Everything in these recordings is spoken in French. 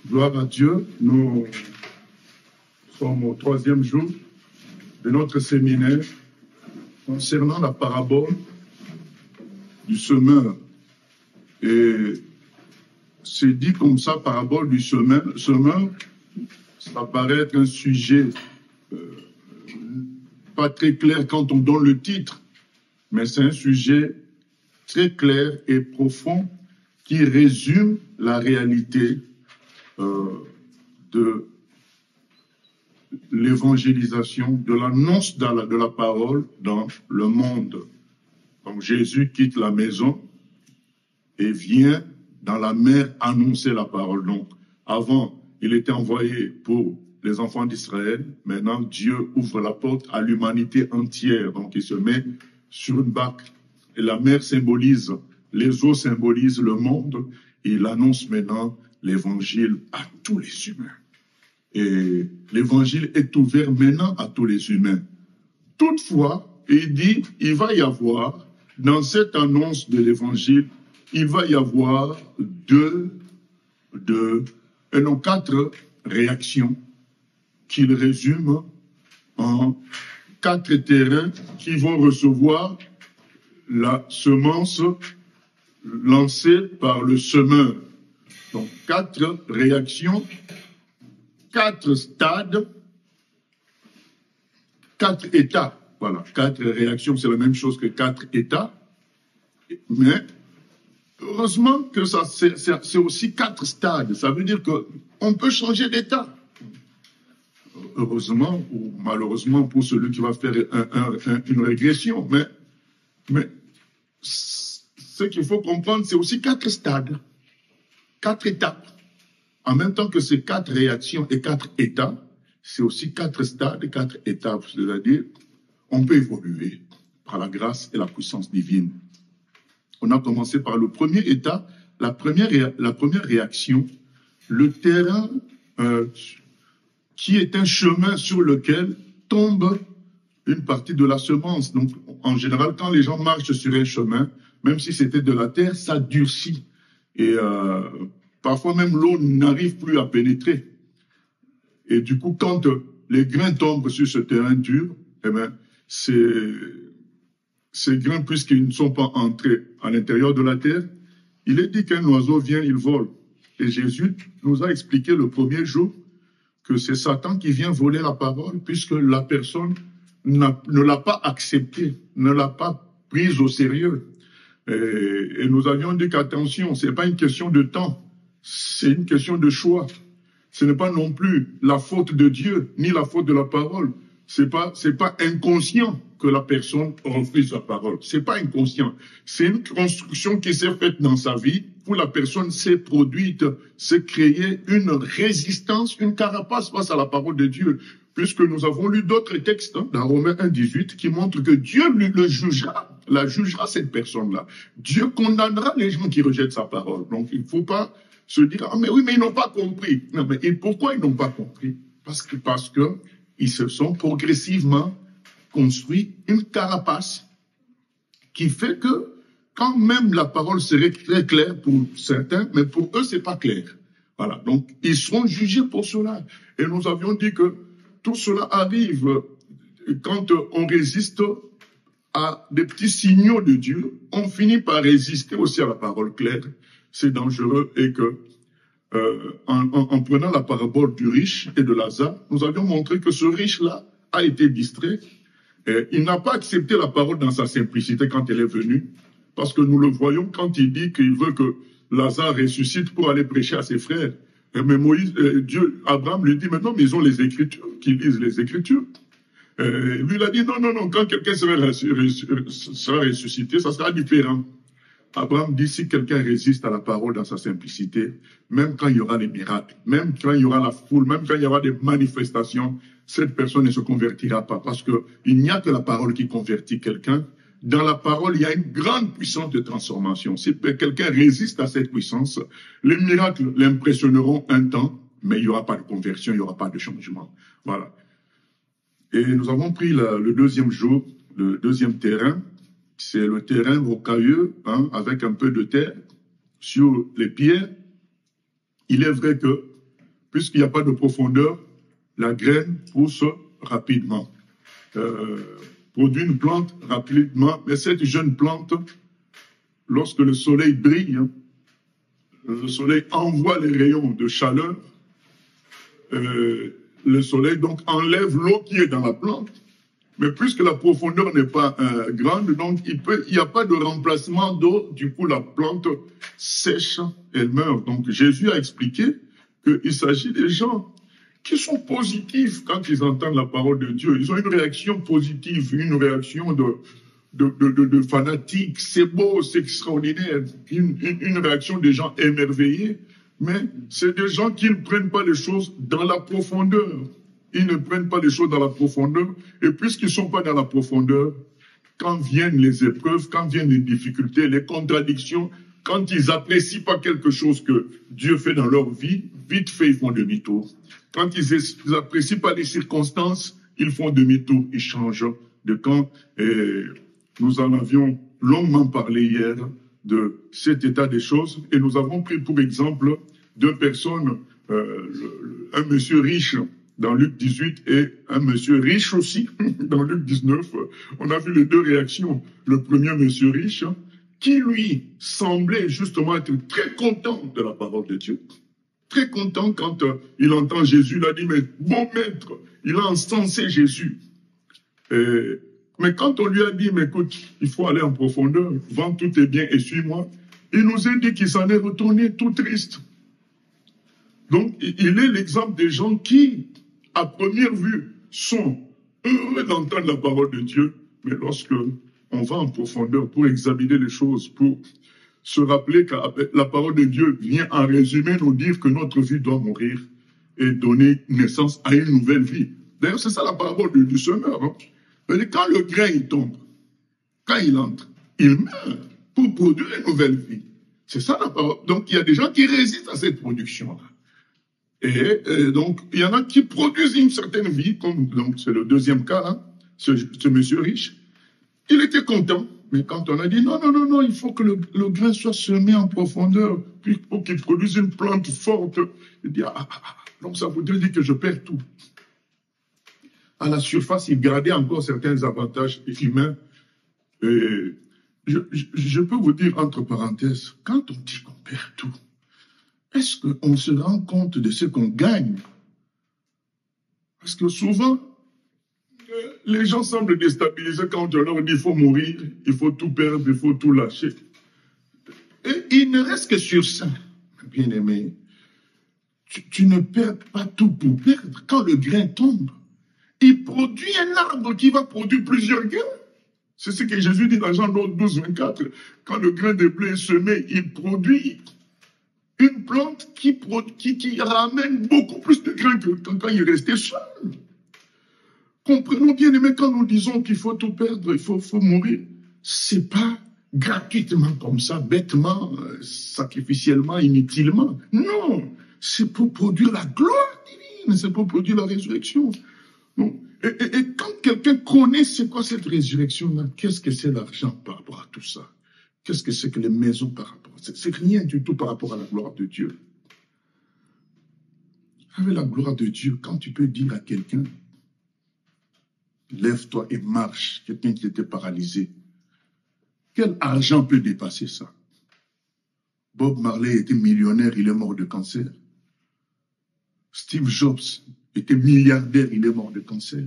Gloire à Dieu, nous sommes au 3e jour de notre séminaire concernant la parabole du semeur. Et c'est dit comme ça, parabole du semeur, ça paraît être un sujet pas très clair quand on donne le titre, mais c'est un sujet très clair et profond qui résume la réalité de l'évangélisation, de l'annonce de la parole dans le monde. Donc Jésus quitte la maison et vient dans la mer annoncer la parole. Donc avant, il était envoyé pour les enfants d'Israël. Maintenant, Dieu ouvre la porte à l'humanité entière. Donc il se met sur une barque. Et la mer symbolise, les eaux symbolisent le monde. Et il annonce maintenant l'évangile à tous les humains. Et l'évangile est ouvert maintenant à tous les humains. Toutefois, il dit, il va y avoir, dans cette annonce de l'évangile, il va y avoir quatre réactions qu'il résume en 4 terrains qui vont recevoir la semence lancée par le semeur. Donc, 4 réactions, 4 stades, 4 états. Voilà, 4 réactions, c'est la même chose que 4 états. Mais, heureusement que c'est aussi 4 stades. Ça veut dire qu'on peut changer d'état. Heureusement ou malheureusement pour celui qui va faire une régression. Mais ce qu'il faut comprendre, c'est aussi 4 stades. 4 étapes. En même temps que ces 4 réactions et 4 états, c'est aussi 4 stades, 4 étapes. C'est-à-dire, on peut évoluer par la grâce et la puissance divine. On a commencé par le premier état, la première réaction, le terrain qui est un chemin sur lequel tombe une partie de la semence. Donc, en général, quand les gens marchent sur un chemin, même si c'était de la terre, ça durcit. Et parfois même l'eau n'arrive plus à pénétrer. Et du coup, quand les grains tombent sur ce terrain dur, eh bien, ces grains, puisqu'ils ne sont pas entrés à l'intérieur de la terre, il est dit qu'un oiseau vient, il vole. Et Jésus nous a expliqué le premier jour que c'est Satan qui vient voler la parole, puisque la personne ne l'a pas acceptée, ne l'a pas prise au sérieux. Et nous avions dit qu'attention, ce n'est pas une question de temps, c'est une question de choix. Ce n'est pas non plus la faute de Dieu, ni la faute de la parole. C'est pas inconscient que la personne refuse la parole. C'est pas inconscient. C'est une construction qui s'est faite dans sa vie, où la personne s'est produite, s'est créée une résistance, une carapace face à la parole de Dieu. Puisque nous avons lu d'autres textes dans Romains 1,18 qui montrent que Dieu lui la jugera cette personne-là. Dieu condamnera les gens qui rejettent sa parole. Donc il ne faut pas se dire, ah mais oui, mais ils n'ont pas compris. Non, mais pourquoi ils n'ont pas compris? Parce que ils se sont progressivement construit une carapace qui fait que quand même la parole serait très claire pour certains, mais pour eux, c'est pas clair. Voilà. Donc, ils seront jugés pour cela. Et nous avions dit que tout cela arrive quand on résiste à des petits signaux de Dieu. On finit par résister aussi à la parole claire. C'est dangereux et que en prenant la parabole du riche et de Lazare, nous avions montré que ce riche-là a été distrait. Il n'a pas accepté la parole dans sa simplicité quand elle est venue, parce que nous le voyons quand il dit qu'il veut que Lazare ressuscite pour aller prêcher à ses frères. Mais Abraham lui dit, maintenant, mais ils ont les Écritures, qu'ils lisent les Écritures. Lui, il a dit, non, quand quelqu'un sera ressuscité, ça sera différent. Abraham dit, si quelqu'un résiste à la parole dans sa simplicité, même quand il y aura des miracles, même quand il y aura la foule, même quand il y aura des manifestations, cette personne ne se convertira pas. Parce qu'il n'y a que la parole qui convertit quelqu'un. Dans la parole, il y a une grande puissance de transformation. Si quelqu'un résiste à cette puissance, les miracles l'impressionneront un temps, mais il n'y aura pas de conversion, il n'y aura pas de changement. Voilà. Et nous avons pris le deuxième jour, le deuxième terrain. C'est le terrain rocailleux, avec un peu de terre sur les pierres. Il est vrai que puisqu'il n'y a pas de profondeur, la graine pousse rapidement, produit une plante rapidement, mais cette jeune plante, lorsque le soleil brille, le soleil envoie les rayons de chaleur, le soleil donc enlève l'eau qui est dans la plante, mais puisque la profondeur n'est pas grande, donc il n'y a pas de remplacement d'eau, du coup la plante sèche, elle meurt. Donc Jésus a expliqué qu'il s'agit des gens qui sont positifs quand ils entendent la parole de Dieu. Ils ont une réaction positive, une réaction de fanatiques. C'est beau, c'est extraordinaire. Une réaction des gens émerveillés. Mais c'est des gens qui ne prennent pas les choses dans la profondeur. Ils ne prennent pas les choses dans la profondeur. Et puisqu'ils ne sont pas dans la profondeur, quand viennent les épreuves, quand viennent les difficultés, les contradictions, quand ils n'apprécient pas quelque chose que Dieu fait dans leur vie, vite fait, ils font demi-tour. Quand ils n'apprécient pas les circonstances, ils font demi-tour, ils changent de camp. Et nous en avions longuement parlé hier de cet état des choses. Et nous avons pris pour exemple deux personnes, un monsieur riche dans Luc 18 et un monsieur riche aussi dans Luc 19. On a vu les deux réactions. Le premier monsieur riche, qui lui semblait justement être très content de la parole de Dieu. Très content quand il entend Jésus, il a dit, mais bon maître, il a encensé Jésus. Mais quand on lui a dit, mais écoute, il faut aller en profondeur, vends tous tes biens et suis-moi, il nous a dit qu'il s'en est retourné tout triste. Donc, il est l'exemple des gens qui, à première vue, sont heureux d'entendre la parole de Dieu, mais lorsque on va en profondeur pour examiner les choses, pour se rappeler que la parole de Dieu vient en résumé nous dire que notre vie doit mourir et donner naissance à une nouvelle vie. D'ailleurs, c'est ça la parole du semeur. Hein. Quand le grain il tombe, quand il entre, il meurt pour produire une nouvelle vie. C'est ça la parole. Donc, il y a des gens qui résistent à cette production-là. Et donc, il y en a qui produisent une certaine vie, comme donc c'est le deuxième cas, là, ce monsieur riche. Il était content, mais quand on a dit non, il faut que le grain soit semé en profondeur, puis pour qu'il produise une plante forte, il dit donc ça voudrait dire que je perds tout. À la surface, il gardait encore certains avantages humains. Et je peux vous dire, entre parenthèses, quand on dit qu'on perd tout, est-ce qu'on se rend compte de ce qu'on gagne? Parce que souvent, les gens semblent déstabilisés quand on leur dit il faut mourir, il faut tout perdre, il faut tout lâcher. Et il ne reste que sur ça, bien-aimé. Tu ne perds pas tout pour perdre. Quand le grain tombe, il produit un arbre qui va produire plusieurs grains. C'est ce que Jésus dit dans Jean 12, 24. Quand le grain de blé est semé, il produit une plante qui ramène beaucoup plus de grains que quand il restait seul. Comprenons bien, mais quand nous disons qu'il faut tout perdre, il faut mourir, c'est pas gratuitement comme ça, bêtement, sacrificiellement, inutilement. Non, c'est pour produire la gloire divine, c'est pour produire la résurrection. Donc, et quand quelqu'un connaît c'est quoi cette résurrection-là, qu'est-ce que c'est l'argent par rapport à tout ça? Qu'est-ce que c'est que les maisons par rapport à ça? C'est rien du tout par rapport à la gloire de Dieu. Avec la gloire de Dieu, quand tu peux dire à quelqu'un, lève-toi et marche, quelqu'un qui était paralysé, quel argent peut dépasser ça? Bob Marley était millionnaire, il est mort de cancer. Steve Jobs était milliardaire, il est mort de cancer.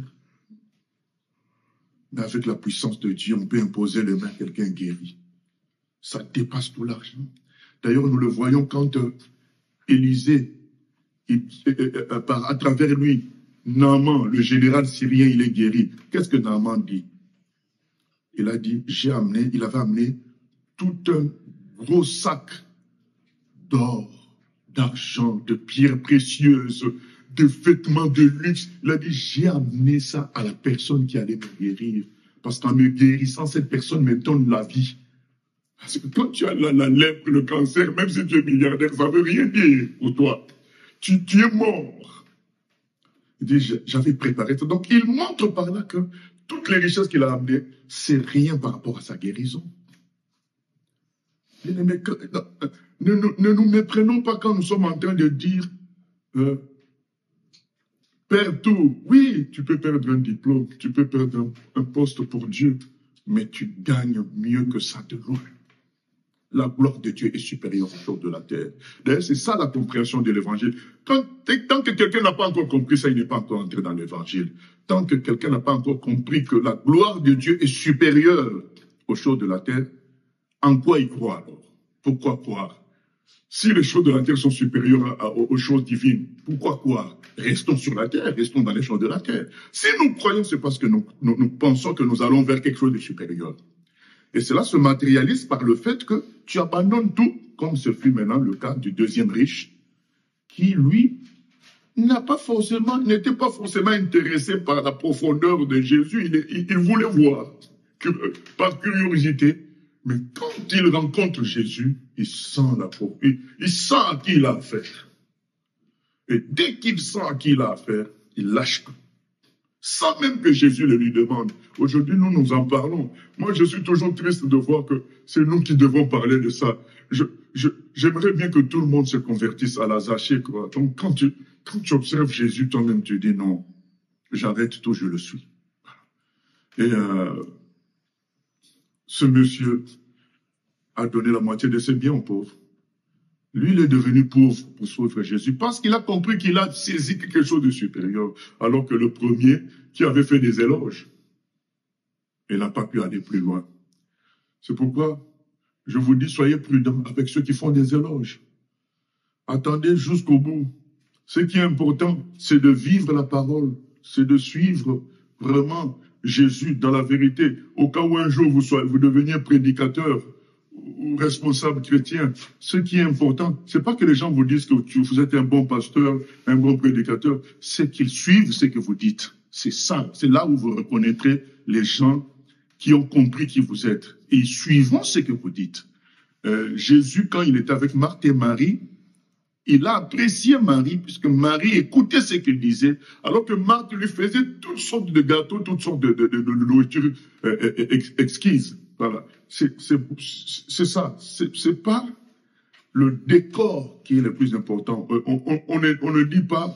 Mais avec la puissance de Dieu, on peut imposer les mains à quelqu'un guéri. Ça dépasse tout l'argent. D'ailleurs, nous le voyons quand Élisée, à travers lui, Naaman, le général syrien, il est guéri. Qu'est-ce que Naaman dit? Il a dit, il avait amené tout un gros sac d'or, d'argent, de pierres précieuses, de vêtements de luxe. Il a dit, j'ai amené ça à la personne qui allait me guérir. Parce qu'en me guérissant, cette personne me donne la vie. Parce que quand tu as la lèpre, le cancer, même si tu es milliardaire, ça ne veut rien dire pour toi. Tu es mort. Il dit, j'avais préparé ça. Donc, il montre par là que toutes les richesses qu'il a amenées, c'est rien par rapport à sa guérison. Ne nous méprenons pas quand nous sommes en train de dire perds tout. Oui, tu peux perdre un diplôme, tu peux perdre un poste pour Dieu, mais tu gagnes mieux que ça de loin. La gloire de Dieu est supérieure aux choses de la terre. D'ailleurs, c'est ça la compréhension de l'évangile. Tant que quelqu'un n'a pas encore compris ça, il n'est pas encore entré dans l'évangile. Tant que quelqu'un n'a pas encore compris que la gloire de Dieu est supérieure aux choses de la terre, en quoi il croit alors? Pourquoi croire? Si les choses de la terre sont supérieures aux choses divines, pourquoi croire? Restons sur la terre, restons dans les choses de la terre. Si nous croyons, c'est parce que nous pensons que nous allons vers quelque chose de supérieur. Et cela se matérialise par le fait que tu abandonnes tout, comme ce fut maintenant le cas du deuxième riche, qui, lui, n'était pas forcément intéressé par la profondeur de Jésus. Il voulait voir, par curiosité. Mais quand il rencontre Jésus, il sent il sent à qui il a affaire. Et dès qu'il sent à qui il a affaire, il lâche tout. Sans même que Jésus le lui demande. Aujourd'hui, nous en parlons. Moi, je suis toujours triste de voir que c'est nous qui devons parler de ça. J'aimerais bien que tout le monde se convertisse à la Zachée, quoi. Donc, quand tu observes Jésus, toi-même, tu dis non, j'arrête tout, je le suis. Et ce monsieur a donné la moitié de ses biens aux pauvres. Lui, il est devenu pauvre pour suivre Jésus parce qu'il a compris qu'il a saisi quelque chose de supérieur, alors que le premier qui avait fait des éloges, il n'a pas pu aller plus loin. C'est pourquoi je vous dis, soyez prudents avec ceux qui font des éloges. Attendez jusqu'au bout. Ce qui est important, c'est de vivre la parole, c'est de suivre vraiment Jésus dans la vérité. Au cas où un jour vous deveniez prédicateur ou responsable chrétien, ce qui est important, c'est pas que les gens vous disent que vous êtes un bon pasteur, un bon prédicateur, c'est qu'ils suivent ce que vous dites. C'est ça, c'est là où vous reconnaîtrez les gens qui ont compris qui vous êtes. Et ils suivront ce que vous dites. Jésus, quand il était avec Marthe et Marie, il a apprécié Marie, puisque Marie écoutait ce qu'il disait, alors que Marthe lui faisait toutes sortes de gâteaux, toutes sortes de nourriture exquise. Voilà. C'est ça. C'est pas le décor qui est le plus important. On ne dit pas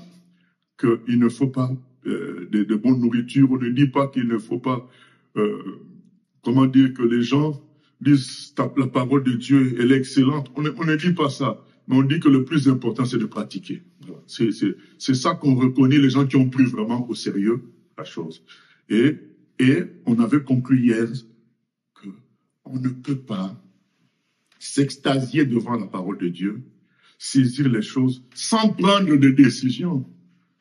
qu'il ne faut pas de bonne nourriture, on ne dit pas qu'il ne faut pas, comment dire, que les gens disent la parole de Dieu, elle est excellente. On ne dit pas ça. Mais on dit que le plus important, c'est de pratiquer. Voilà. C'est ça qu'on reconnaît, les gens qui ont pris vraiment au sérieux la chose. Et on avait conclu hier qu'on ne peut pas s'extasier devant la parole de Dieu, saisir les choses sans prendre de décision.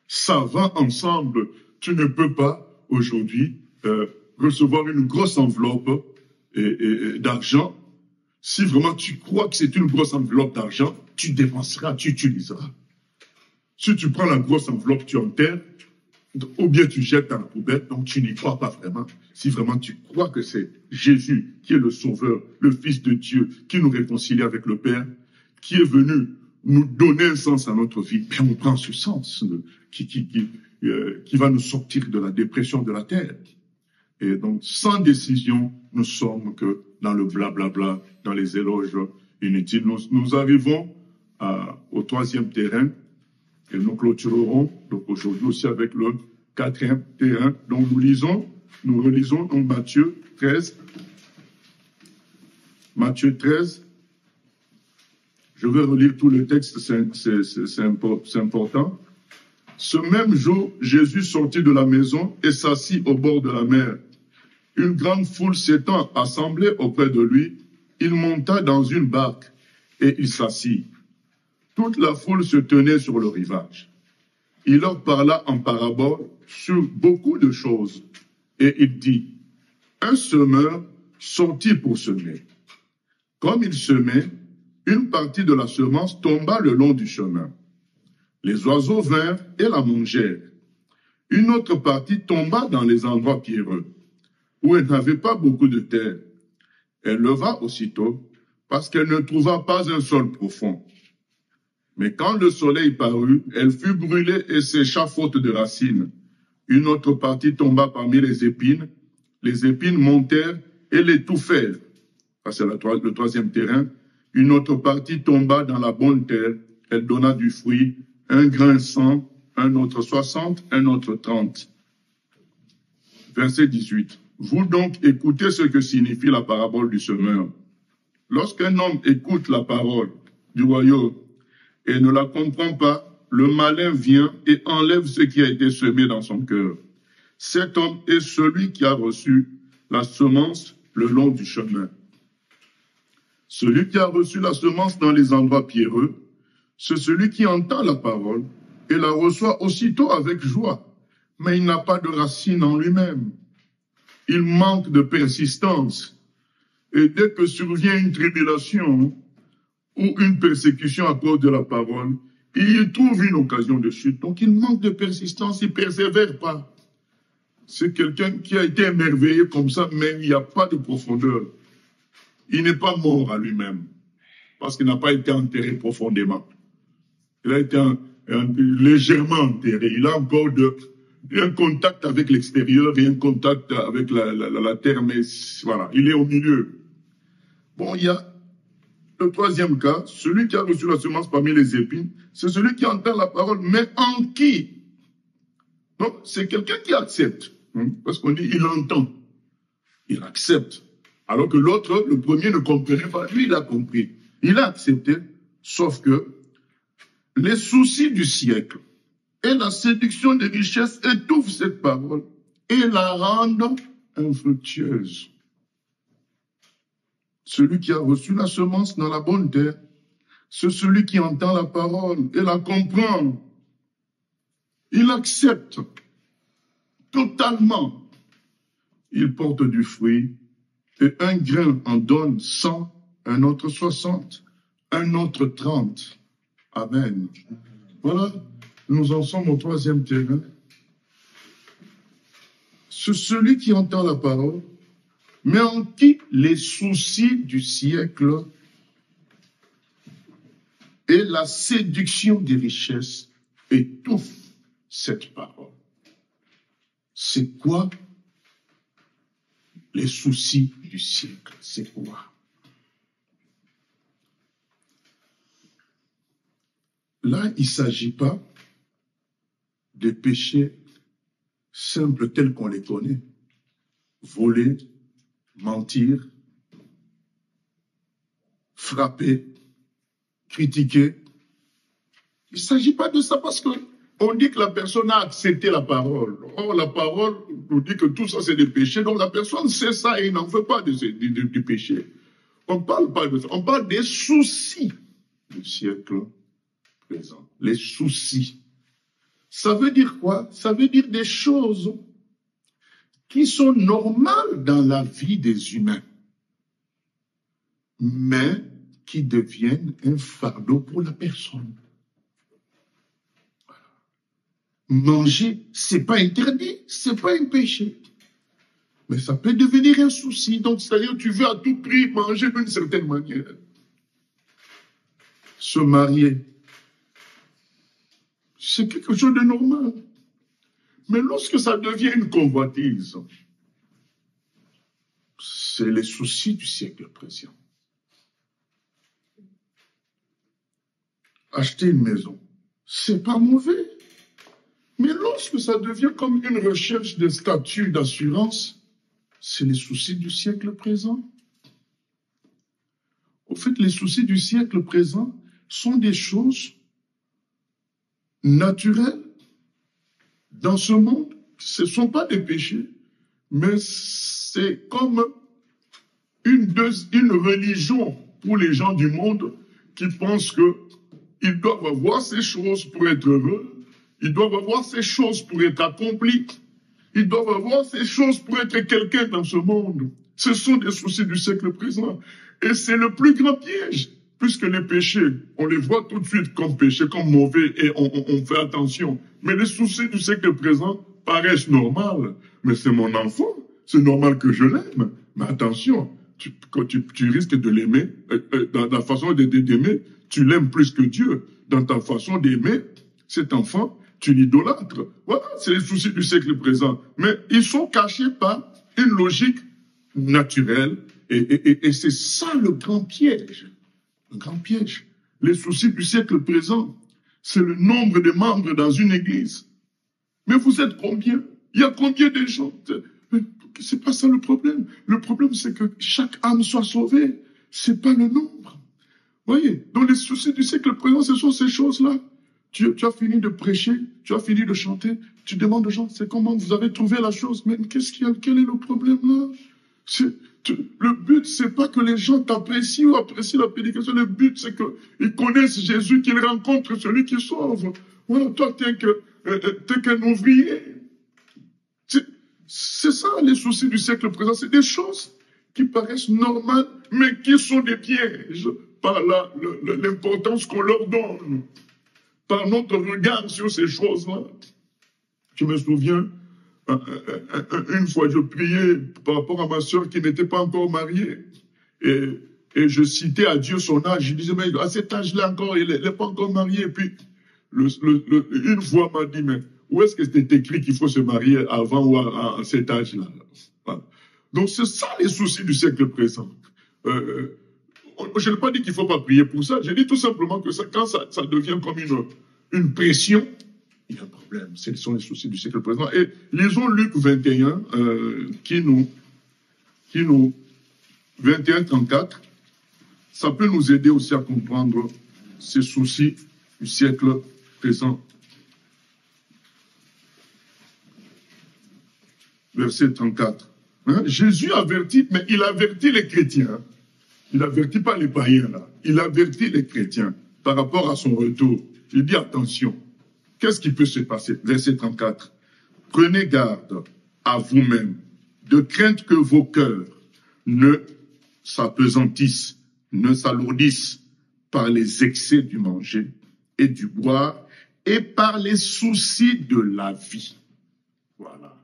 Ça va ensemble. Tu ne peux pas aujourd'hui recevoir une grosse enveloppe d'argent. Si vraiment tu crois que c'est une grosse enveloppe d'argent, tu dépenseras, tu utiliseras. Si tu prends la grosse enveloppe, tu enterres, ou bien tu jettes dans la poubelle, donc tu n'y crois pas vraiment. Si vraiment tu crois que c'est Jésus qui est le Sauveur, le Fils de Dieu, qui nous réconcilie avec le Père, qui est venu nous donner un sens à notre vie, bien on prend ce sens qui va nous sortir de la dépression de la terre. Et donc, sans décision, nous sommes que dans le blablabla, dans les éloges inutiles. Nous arrivons au troisième terrain et nous clôturerons donc aujourd'hui aussi avec le quatrième terrain. Donc, nous relisons donc Matthieu 13. Matthieu 13. Je vais relire tout le texte, c'est important. Ce même jour, Jésus sortit de la maison et s'assit au bord de la mer. Une grande foule s'étant assemblée auprès de lui, il monta dans une barque et il s'assit. Toute la foule se tenait sur le rivage. Il leur parla en parabole sur beaucoup de choses et il dit, un semeur sortit pour semer. Comme il semait, une partie de la semence tomba le long du chemin. Les oiseaux vinrent et la mangèrent. Une autre partie tomba dans les endroits pierreux, où elle n'avait pas beaucoup de terre. Elle leva aussitôt, parce qu'elle ne trouva pas un sol profond. Mais quand le soleil parut, elle fut brûlée et sécha faute de racines. Une autre partie tomba parmi les épines montèrent et l'étouffèrent. Ça, c'est le troisième terrain. Une autre partie tomba dans la bonne terre, elle donna du fruit, un grain 100, un autre 60, un autre 30. Verset 18. Vous donc écoutez ce que signifie la parabole du semeur. Lorsqu'un homme écoute la parole du royaume et ne la comprend pas, le malin vient et enlève ce qui a été semé dans son cœur. Cet homme est celui qui a reçu la semence le long du chemin. Celui qui a reçu la semence dans les endroits pierreux, c'est celui qui entend la parole et la reçoit aussitôt avec joie, mais il n'a pas de racine en lui-même. Il manque de persistance. Et dès que survient une tribulation ou une persécution à cause de la parole, il y trouve une occasion de chute. Donc il manque de persistance, il ne persévère pas. C'est quelqu'un qui a été émerveillé comme ça, mais il n'y a pas de profondeur. Il n'est pas mort à lui-même, parce qu'il n'a pas été enterré profondément. Il a été légèrement enterré. Il a encore un contact avec l'extérieur et un contact avec la terre, mais voilà, il est au milieu. Bon, il y a le troisième cas, celui qui a reçu la semence parmi les épines, c'est celui qui entend la parole, mais en qui? Donc, c'est quelqu'un qui accepte, parce qu'on dit, il entend, il accepte. Alors que l'autre, le premier, ne comprenait pas. Lui, il a compris. Il a accepté, sauf que les soucis du siècle et la séduction des richesses étouffent cette parole et la rendent infructueuse. Celui qui a reçu la semence dans la bonne terre, c'est celui qui entend la parole et la comprend. Il accepte totalement. Il porte du fruit. Et un grain en donne 100, un autre 60, un autre 30. Amen. Voilà, nous en sommes au troisième terrain. C'est celui qui entend la parole, mais en qui les soucis du siècle et la séduction des richesses étouffent cette parole. C'est quoi les soucis du siècle? C'est quoi? Là, il ne s'agit pas de péchés simples tels qu'on les connaît. Voler, mentir, frapper, critiquer. Il ne s'agit pas de ça parce que on dit que la personne a accepté la parole. Or, la parole nous dit que tout ça, c'est des péchés. Donc, la personne sait ça et il n'en fait pas du péché. On ne parle pas de ça. On parle des soucis du siècle présent. Les soucis. Ça veut dire quoi? Ça veut dire des choses qui sont normales dans la vie des humains, mais qui deviennent un fardeau pour la personne. Manger, c'est pas interdit, c'est pas un péché. Mais ça peut devenir un souci. Donc, c'est-à-dire, tu veux à tout prix manger d'une certaine manière. Se marier, c'est quelque chose de normal. Mais lorsque ça devient une convoitise, c'est les soucis du siècle présent. Acheter une maison, c'est pas mauvais. Mais lorsque ça devient comme une recherche de statut d'assurance, c'est les soucis du siècle présent. Au fait, les soucis du siècle présent sont des choses naturelles dans ce monde. Ce ne sont pas des péchés, mais c'est comme une religion pour les gens du monde qui pensent qu'ils doivent avoir ces choses pour être heureux. Ils doivent avoir ces choses pour être accomplis. Ils doivent avoir ces choses pour être quelqu'un dans ce monde. Ce sont des soucis du siècle présent. Et c'est le plus grand piège, puisque les péchés, on les voit tout de suite comme péchés, comme mauvais, et on fait attention. Mais les soucis du siècle présent paraissent normaux. Mais c'est mon enfant, c'est normal que je l'aime. Mais attention, quand tu risques de l'aimer, dans la façon d'aimer, tu l'aimes plus que Dieu. Dans ta façon d'aimer cet enfant, tu l'idolâtres. Voilà, c'est les soucis du siècle présent. Mais ils sont cachés par une logique naturelle. Et c'est ça le grand piège. Le grand piège. Les soucis du siècle présent C'est le nombre de membres dans une église. Mais vous êtes combien? Il y a combien de gens? C'est pas ça le problème. Le problème, c'est que chaque âme soit sauvée. C'est pas le nombre. Voyez, dans les soucis du siècle présent, ce sont ces choses-là. Tu as fini de prêcher, tu as fini de chanter, tu demandes aux gens, c'est comment vous avez trouvé la chose? Mais qu'est-ce qu'il y a? Quel est le problème là? Le but, c'est pas que les gens t'apprécient ou apprécient la prédication. Le but, c'est qu'ils connaissent Jésus, qu'ils rencontrent celui qui sauve. Voilà, toi, t'es qu'un ouvrier. C'est ça, les soucis du siècle présent. C'est des choses qui paraissent normales, mais qui sont des pièges par l'importance qu'on leur donne, par notre regard sur ces choses-là. Je me souviens, une fois, je priais par rapport à ma soeur qui n'était pas encore mariée. Et je citais à Dieu son âge. Je disais, mais à cet âge-là encore, il n'est pas encore marié. Et puis, une voix m'a dit, mais où est-ce que c'est écrit qu'il faut se marier avant ou à cet âge-là? Voilà. Donc, c'est ça les soucis du siècle présent. Je n'ai pas dit qu'il ne faut pas prier pour ça. J'ai dit tout simplement que quand ça devient comme une pression, il y a un problème. Ce sont les soucis du siècle présent. Et lisons Luc 21, qui nous 21-34, ça peut nous aider aussi à comprendre ces soucis du siècle présent. Verset 34. Hein? Jésus avertit, mais il avertit les chrétiens. Il n'avertit pas les païens, là. Il avertit les chrétiens par rapport à son retour. Il dit attention. Qu'est-ce qui peut se passer? Verset 34. Prenez garde à vous-même, de crainte que vos cœurs ne s'apesantissent, ne s'alourdissent par les excès du manger et du boire et par les soucis de la vie. Voilà.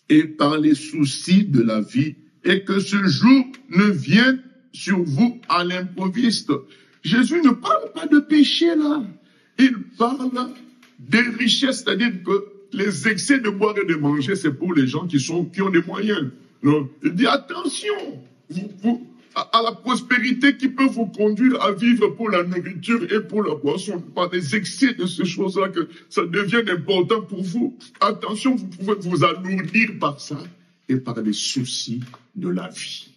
Et par les soucis de la vie, et que ce jour ne vienne sur vous à l'improviste. Jésus ne parle pas de péché là. Il parle des richesses, c'est-à-dire que les excès de boire et de manger, c'est pour les gens qui ont des moyens. Donc, il dit attention à la prospérité qui peut vous conduire à vivre pour la nourriture et pour la boisson, par des excès de ces choses-là, que ça devient important pour vous. Attention, vous pouvez vous alourdir par ça et par les soucis de la vie.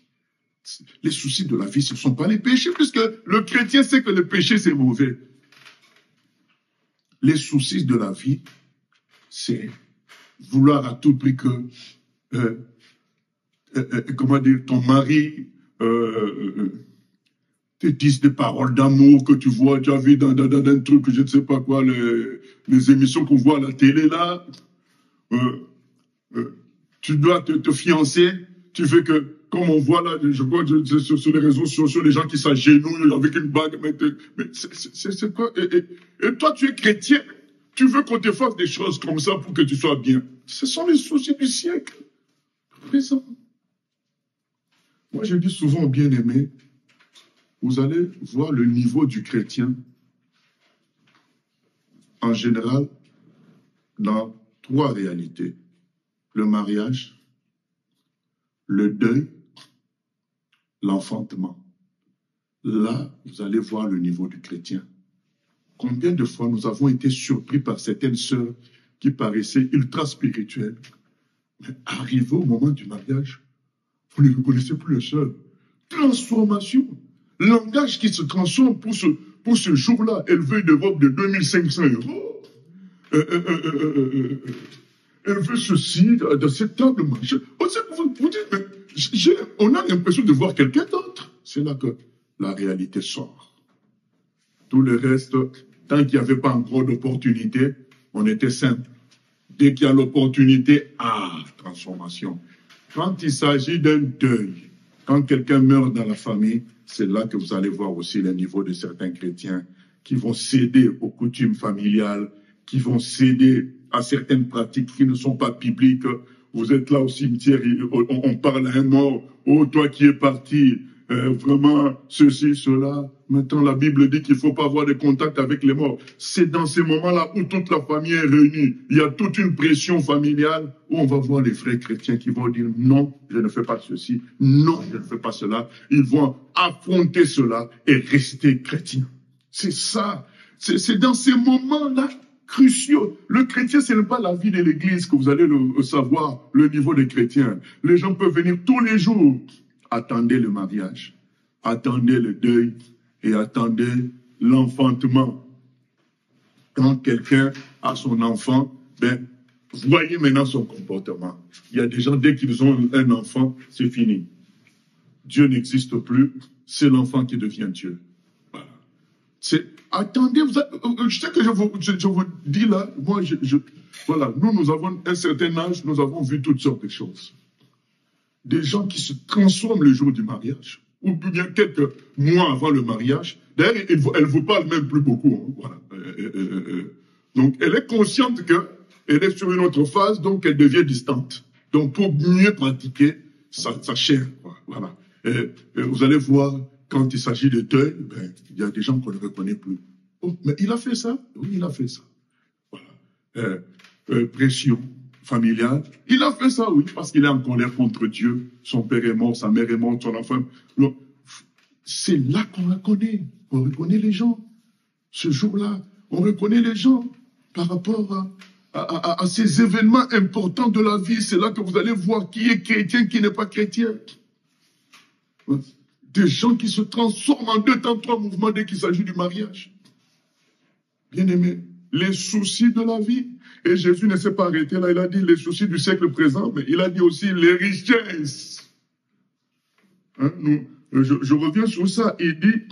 Les soucis de la vie, ce ne sont pas les péchés, puisque le chrétien sait que le péché, c'est mauvais. Les soucis de la vie, c'est vouloir à tout prix que, comment dire, ton mari te dise des paroles d'amour que tu vois, tu as vu dans un truc, je ne sais pas quoi, les émissions qu'on voit à la télé là. Tu dois te fiancer, tu veux que, comme on voit là, je vois sur les réseaux sociaux, les gens qui s'agenouillent avec une bague, mais c'est quoi? Et toi, tu es chrétien, tu veux qu'on te fasse des choses comme ça pour que tu sois bien. Ce sont les soucis du siècle présent. Moi, je dis souvent aux bien-aimés, vous allez voir le niveau du chrétien, en général, dans 3 réalités. Le mariage, le deuil, l'enfantement. Là, vous allez voir le niveau du chrétien. Combien de fois nous avons été surpris par certaines sœurs qui paraissaient ultra spirituelles, mais arrivées au moment du mariage, vous ne reconnaissez plus les sœurs. Transformation. Langage qui se transforme pour ce jour-là. Elle veut une robe de 2500 €. Elle veut ceci, de cette table. Vous dites, mais on a l'impression de voir quelqu'un d'autre. C'est là que la réalité sort. Tout le reste, tant qu'il n'y avait pas encore d'opportunité, on était simple. Dès qu'il y a l'opportunité, transformation. Quand il s'agit d'un deuil, quand quelqu'un meurt dans la famille, c'est là que vous allez voir aussi le niveau de certains chrétiens qui vont céder aux coutumes familiales, qui vont céder à certaines pratiques qui ne sont pas bibliques. Vous êtes là au cimetière, on parle à un mort. Oh, toi qui es parti, vraiment, ceci, cela. Maintenant, la Bible dit qu'il ne faut pas avoir de contact avec les morts. C'est dans ces moments-là où toute la famille est réunie. Il y a toute une pression familiale où on va voir les vrais chrétiens qui vont dire non, je ne fais pas ceci, non, je ne fais pas cela. Ils vont affronter cela et rester chrétiens. C'est ça. C'est dans ces moments-là cruciaux. Le chrétien, ce n'est pas la vie de l'église que vous allez le savoir, le niveau des chrétiens. Les gens peuvent venir tous les jours. Attendez le mariage, attendez le deuil et attendez l'enfantement. Quand quelqu'un a son enfant, ben, voyez maintenant son comportement. Il y a des gens, dès qu'ils ont un enfant, c'est fini. Dieu n'existe plus, c'est l'enfant qui devient Dieu. Voilà. Attendez, je sais que je vous dis là, moi, voilà, nous avons un certain âge, nous avons vu toutes sortes de choses. Des gens qui se transforment le jour du mariage, ou bien quelques mois avant le mariage. D'ailleurs, elle vous parle même plus beaucoup. Hein, voilà. Donc, elle est consciente qu'elle est sur une autre phase, donc elle devient distante. Donc, pour mieux pratiquer sa chair, voilà. Vous allez voir, quand il s'agit de deuil, ben, il y a des gens qu'on ne reconnaît plus. Oh, mais il a fait ça? Oui, il a fait ça. Voilà. Pression familiale. Il a fait ça, oui, parce qu'il est en colère contre Dieu. Son père est mort, sa mère est morte, son enfant. C'est là qu'on reconnaît. On reconnaît les gens. Ce jour-là, on reconnaît les gens par rapport à ces événements importants de la vie. C'est là que vous allez voir qui est chrétien, qui n'est pas chrétien. Des gens qui se transforment en 2 temps, 3 mouvements dès qu'il s'agit du mariage. Bien aimé, les soucis de la vie. Et Jésus ne s'est pas arrêté là, il a dit les soucis du siècle présent, mais il a dit aussi les richesses. Hein, je reviens sur ça, il dit,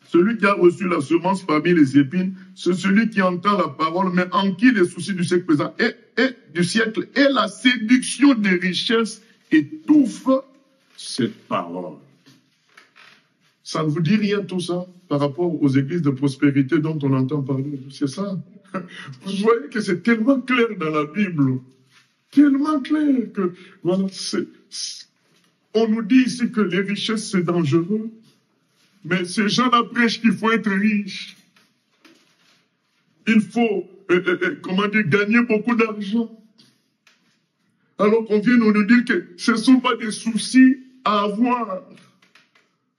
celui qui a reçu la semence parmi les épines, c'est celui qui entend la parole, mais en qui les soucis du siècle présent et du siècle et la séduction des richesses étouffent cette parole. Ça ne vous dit rien tout ça par rapport aux églises de prospérité dont on entend parler. C'est ça. Vous voyez que c'est tellement clair dans la Bible. Tellement clair que, voilà, on nous dit ici que les richesses c'est dangereux. Mais ces gens-là prêchent qu'il faut être riche. Il faut, comment dire, gagner beaucoup d'argent. Alors qu'on vient nous dire que ce ne sont pas des soucis à avoir.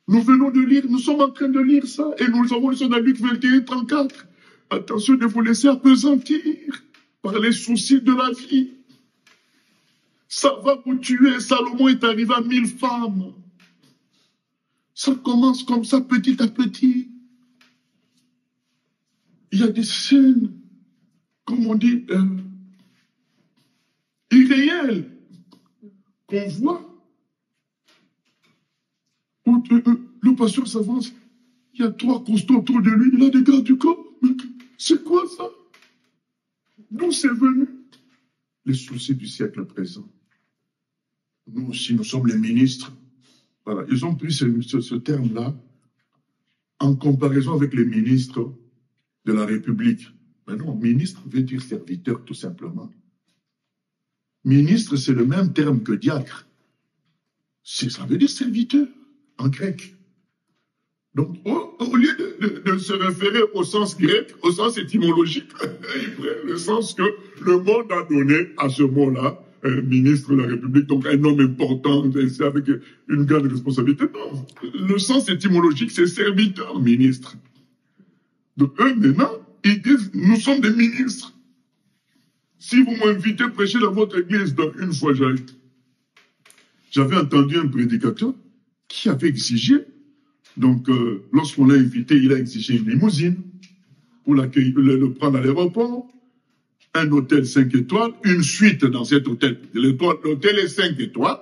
Nous venons de lire, nous sommes en train de lire ça, et nous avons lu dans Luc 21, 34. Attention de vous laisser appesantir par les soucis de la vie. Ça va vous tuer. Salomon est arrivé à 1000 femmes. Ça commence comme ça, petit à petit. Il y a des scènes, comme on dit, irréelles, qu'on voit. Où le pasteur s'avance, il y a 3 costauds autour de lui, il a des gardes du corps. C'est quoi ça? D'où c'est venu? Les soucis du siècle présent. Nous aussi, nous sommes les ministres. Voilà, ils ont pris ce terme-là en comparaison avec les ministres de la République. Mais non, ministre veut dire serviteur, tout simplement. Ministre, c'est le même terme que diacre. Ça veut dire serviteur, en grec. Donc, au lieu de se référer au sens grec, au sens étymologique, ils prennent le sens que le monde a donné à ce mot-là, ministre de la République, donc un homme important, avec une grande responsabilité. Non, le sens étymologique, c'est serviteur, ministre. Donc, eux, maintenant, ils disent, nous sommes des ministres. Si vous m'invitez à prêcher dans votre église, donc une fois, j'avais entendu un prédicateur qui avait exigé. Donc, lorsqu'on l'a invité, il a exigé une limousine pour le prendre à l'aéroport, un hôtel 5 étoiles, une suite dans cet hôtel. L'hôtel est 5 étoiles,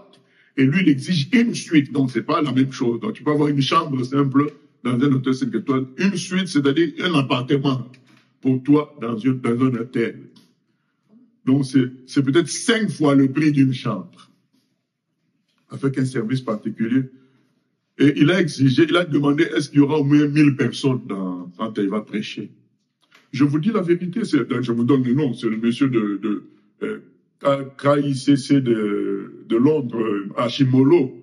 et lui, il exige une suite. Donc, c'est pas la même chose. Donc, tu peux avoir une chambre simple dans un hôtel 5 étoiles. Une suite, c'est-à-dire un appartement pour toi dans un hôtel. Donc, c'est peut-être 5 fois le prix d'une chambre, avec un service particulier. Et il a exigé, il a demandé, est-ce qu'il y aura au moins 1000 personnes quand il va prêcher? Je vous dis la vérité, je vous donne le nom, c'est le monsieur de KICC de Londres, Hashimolo.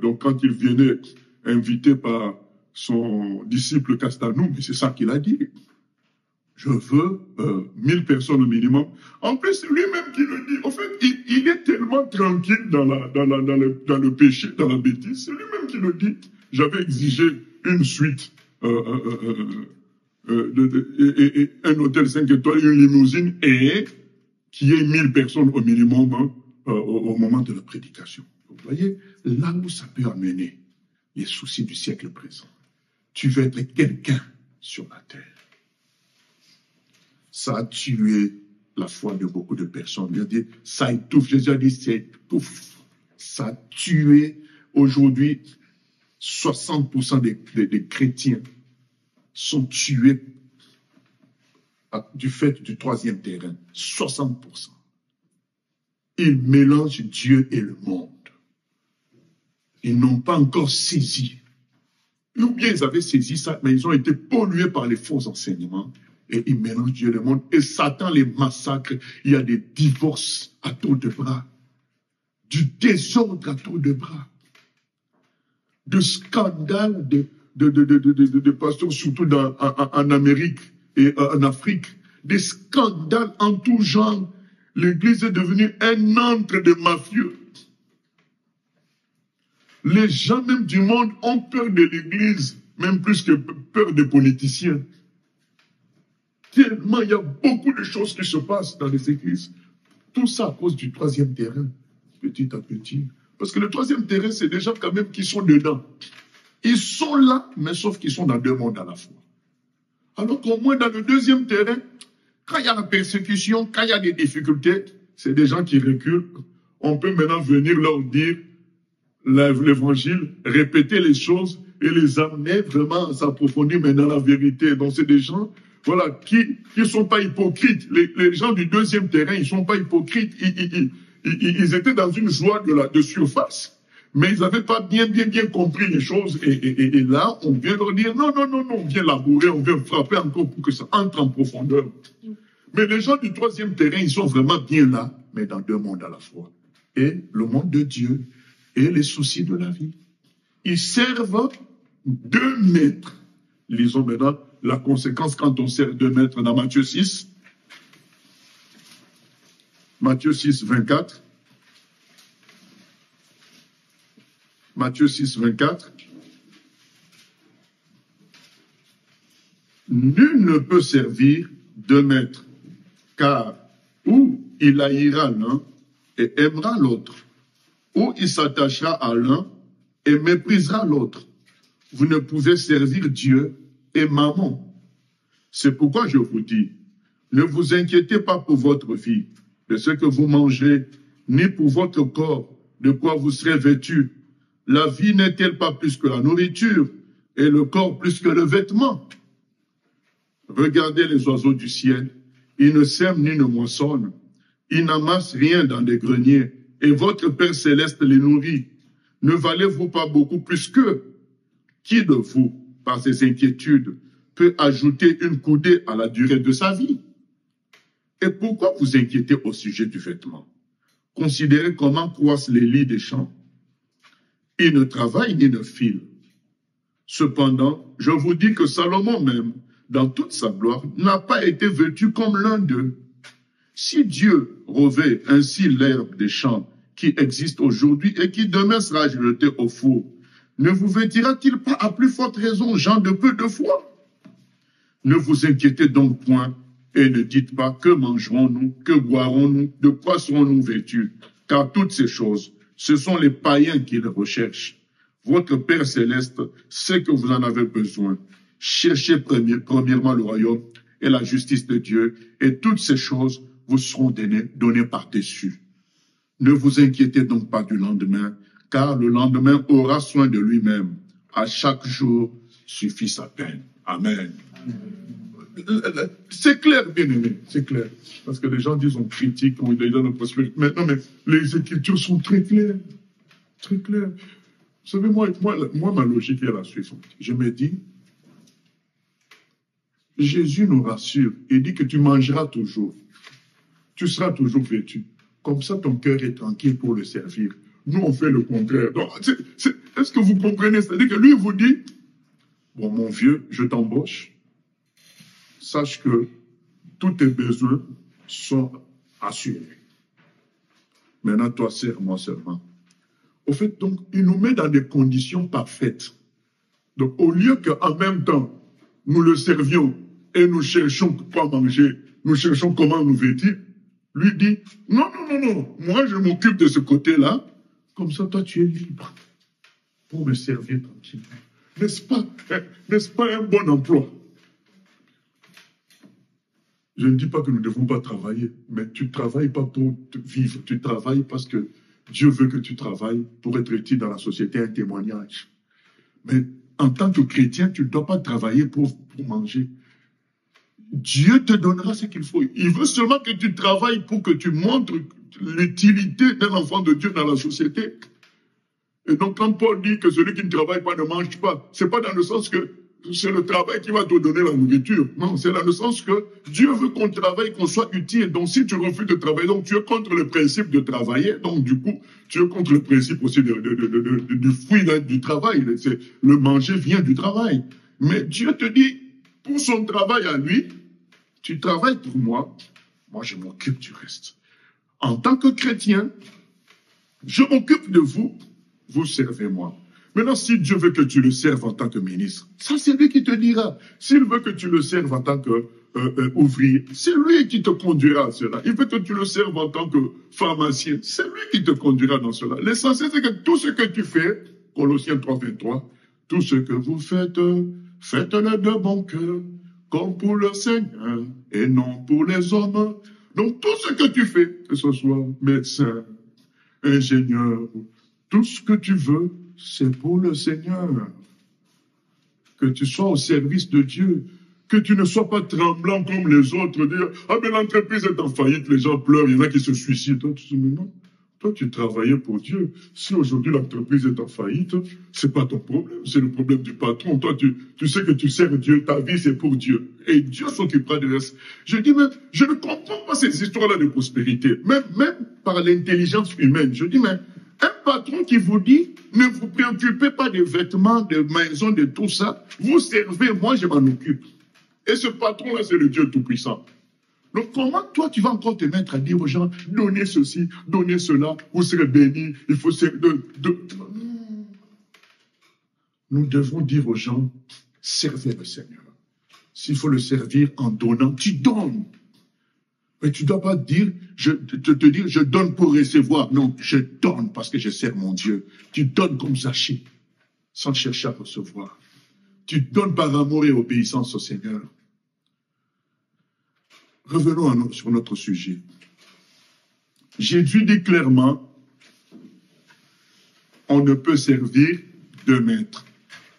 Donc quand il venait invité par son disciple Castanou, mais c'est ça qu'il a dit. Je veux 1000 personnes au minimum. En plus, lui-même qui le dit, en fait, il est tellement tranquille dans le péché, dans la bêtise. C'est lui-même qui le dit. J'avais exigé une suite un hôtel 5 étoiles, une limousine, et qu'il y ait 1000 personnes au minimum au moment de la prédication. Vous voyez, là où ça peut amener les soucis du siècle présent. Tu veux être quelqu'un sur la terre. Ça a tué la foi de beaucoup de personnes. Il a dit, ça étouffe. Jésus a dit, ça étouffe. Ça a tué aujourd'hui 60% des chrétiens sont tués du fait du troisième terrain. 60%. Ils mélangent Dieu et le monde. Ils n'ont pas encore saisi. Ou bien ils avaient saisi ça, mais ils ont été pollués par les faux enseignements. Et ils mélangent Dieu et le monde. Et Satan les massacre. Il y a des divorces à tour de bras. Du désordre à tour de bras. De scandales de pasteurs, surtout en Amérique et en Afrique. Des scandales en tout genre. L'église est devenue un antre de mafieux. Les gens même du monde ont peur de l'église, même plus que peur des politiciens. Tellement il y a beaucoup de choses qui se passent dans les églises. Tout ça à cause du troisième terrain, petit à petit. Parce que le troisième terrain, c'est des gens quand même qui sont dedans. Ils sont là, mais sauf qu'ils sont dans deux mondes à la fois. Alors qu'au moins dans le deuxième terrain, quand il y a la persécution, quand il y a des difficultés, c'est des gens qui reculent. On peut maintenant venir leur dire l'évangile, répéter les choses et les amener vraiment à s'approfondir maintenant la vérité. Donc c'est des gens voilà, qui ne sont pas hypocrites. Les gens du deuxième terrain, ils ne sont pas hypocrites. Ils étaient dans une joie de surface, mais ils n'avaient pas bien compris les choses. Et là, on vient leur dire, non, on vient labourer, on vient frapper encore pour que ça entre en profondeur. Mais les gens du troisième terrain, ils sont vraiment bien là, mais dans deux mondes à la fois. Et le monde de Dieu et les soucis de la vie. Ils servent deux maîtres. Lisons maintenant la conséquence quand on sert deux maîtres dans Matthieu 6. Matthieu 6, 24. Matthieu 6, 24. Nul ne peut servir deux maîtres, car ou il haïra l'un et aimera l'autre, ou il s'attachera à l'un et méprisera l'autre. Vous ne pouvez servir Dieu et Mammon. C'est pourquoi je vous dis, ne vous inquiétez pas pour votre vie, de ce que vous mangez, ni pour votre corps, de quoi vous serez vêtus. La vie n'est-elle pas plus que la nourriture, et le corps plus que le vêtement? Regardez les oiseaux du ciel, ils ne sèment ni ne moissonnent, ils n'amassent rien dans des greniers, et votre Père céleste les nourrit. Ne valez-vous pas beaucoup plus qu'eux? Qui de vous, par ses inquiétudes, peut ajouter une coudée à la durée de sa vie? Et pourquoi vous inquiétez au sujet du vêtement? Considérez comment croissent les lits des champs. Ils ne travaillent ni ne filent. Cependant, je vous dis que Salomon même, dans toute sa gloire, n'a pas été vêtu comme l'un d'eux. Si Dieu revêt ainsi l'herbe des champs qui existe aujourd'hui et qui demain sera jeté au four, ne vous vêtira-t-il pas à plus forte raison, gens de peu de foi? Ne vous inquiétez donc point et ne dites pas que mangerons-nous, que boirons-nous, de quoi serons-nous vêtus, car toutes ces choses, ce sont les païens qui les recherchent. Votre Père céleste sait que vous en avez besoin. Cherchez premièrement le royaume et la justice de Dieu, et toutes ces choses vous seront données par-dessus. Ne vous inquiétez donc pas du lendemain, car le lendemain aura soin de lui-même. À chaque jour suffit sa peine. Amen. C'est clair, bien aimé, c'est clair. Parce que les gens disent on critique, on les donne notre prospérité. Mais non, mais les Écritures sont très claires. Très claires. Vous savez, moi, ma logique est la suivante. Je me dis, Jésus nous rassure. Il dit que tu mangeras toujours. Tu seras toujours vêtu. Comme ça, ton cœur est tranquille pour le servir. Nous, on fait le contraire. Donc, est-ce que vous comprenez? C'est-à-dire que lui, il vous dit, bon, mon vieux, je t'embauche. Sache que tous tes besoins sont assurés. Maintenant, toi, sers-moi seulement. Au fait, donc, il nous met dans des conditions parfaites. Donc, au lieu qu'en même temps, nous le servions et nous cherchons quoi manger, nous cherchons comment nous vêtir, lui dit, non, non, non, non, moi je m'occupe de ce côté-là, comme ça toi tu es libre pour me servir tranquillement. N'est-ce pas un bon emploi? Je ne dis pas que nous ne devons pas travailler, mais tu ne travailles pas pour vivre, tu travailles parce que Dieu veut que tu travailles pour être utile dans la société, un témoignage. Mais en tant que chrétien, tu ne dois pas travailler pour manger. Dieu te donnera ce qu'il faut. Il veut seulement que tu travailles pour que tu montres l'utilité d'un enfant de Dieu dans la société. Et donc, quand Paul dit que celui qui ne travaille pas ne mange pas, c'est pas dans le sens que c'est le travail qui va te donner la nourriture. Non, c'est dans le sens que Dieu veut qu'on travaille, qu'on soit utile. Donc, si tu refuses de travailler, donc tu es contre le principe de travailler. Donc, du coup, tu es contre le principe aussi du fruit du travail. Le manger vient du travail. Mais Dieu te dit, pour son travail à lui, tu travailles pour moi, moi je m'occupe du reste. En tant que chrétien, je m'occupe de vous, vous servez-moi. Maintenant, si Dieu veut que tu le serves en tant que ministre, ça c'est lui qui te dira. S'il veut que tu le serves en tant que ouvrier, c'est lui qui te conduira à cela. Il veut que tu le serves en tant que pharmacien, c'est lui qui te conduira dans cela. L'essentiel, c'est que tout ce que tu fais, Colossiens 3:23, tout ce que vous faites, faites-le de bon cœur, comme pour le Seigneur et non pour les hommes. Donc tout ce que tu fais, que ce soit médecin, ingénieur, tout ce que tu veux, c'est pour le Seigneur. Que tu sois au service de Dieu. Que tu ne sois pas tremblant comme les autres. Dire, ah mais l'entreprise est en faillite, les gens pleurent, il y en a qui se suicident. Toi, tu dis, mais non. Toi, tu travaillais pour Dieu. Si aujourd'hui l'entreprise est en faillite, c'est pas ton problème, c'est le problème du patron. Toi, tu sais que tu sers Dieu, ta vie c'est pour Dieu. Et Dieu s'occupera du reste. Je dis, mais je ne comprends pas ces histoires-là de prospérité. Même par l'intelligence humaine. Je dis, mais un patron qui vous dit, ne vous préoccupez pas des vêtements, des maisons, de tout ça. Vous servez, moi je m'en occupe. Et ce patron-là, c'est le Dieu Tout-Puissant. Donc comment toi tu vas encore te mettre à dire aux gens, donnez ceci, donnez cela, vous serez bénis, il faut se... Nous devons dire aux gens, servez le Seigneur. S'il faut le servir en donnant, tu donnes. Mais tu ne dois pas dire, te dire, je donne pour recevoir. Non, je donne parce que je sers mon Dieu. Tu donnes comme Zachée, sans chercher à recevoir. Tu donnes par amour et obéissance au Seigneur. Revenons sur notre sujet. Jésus dit clairement, on ne peut servir deux maîtres.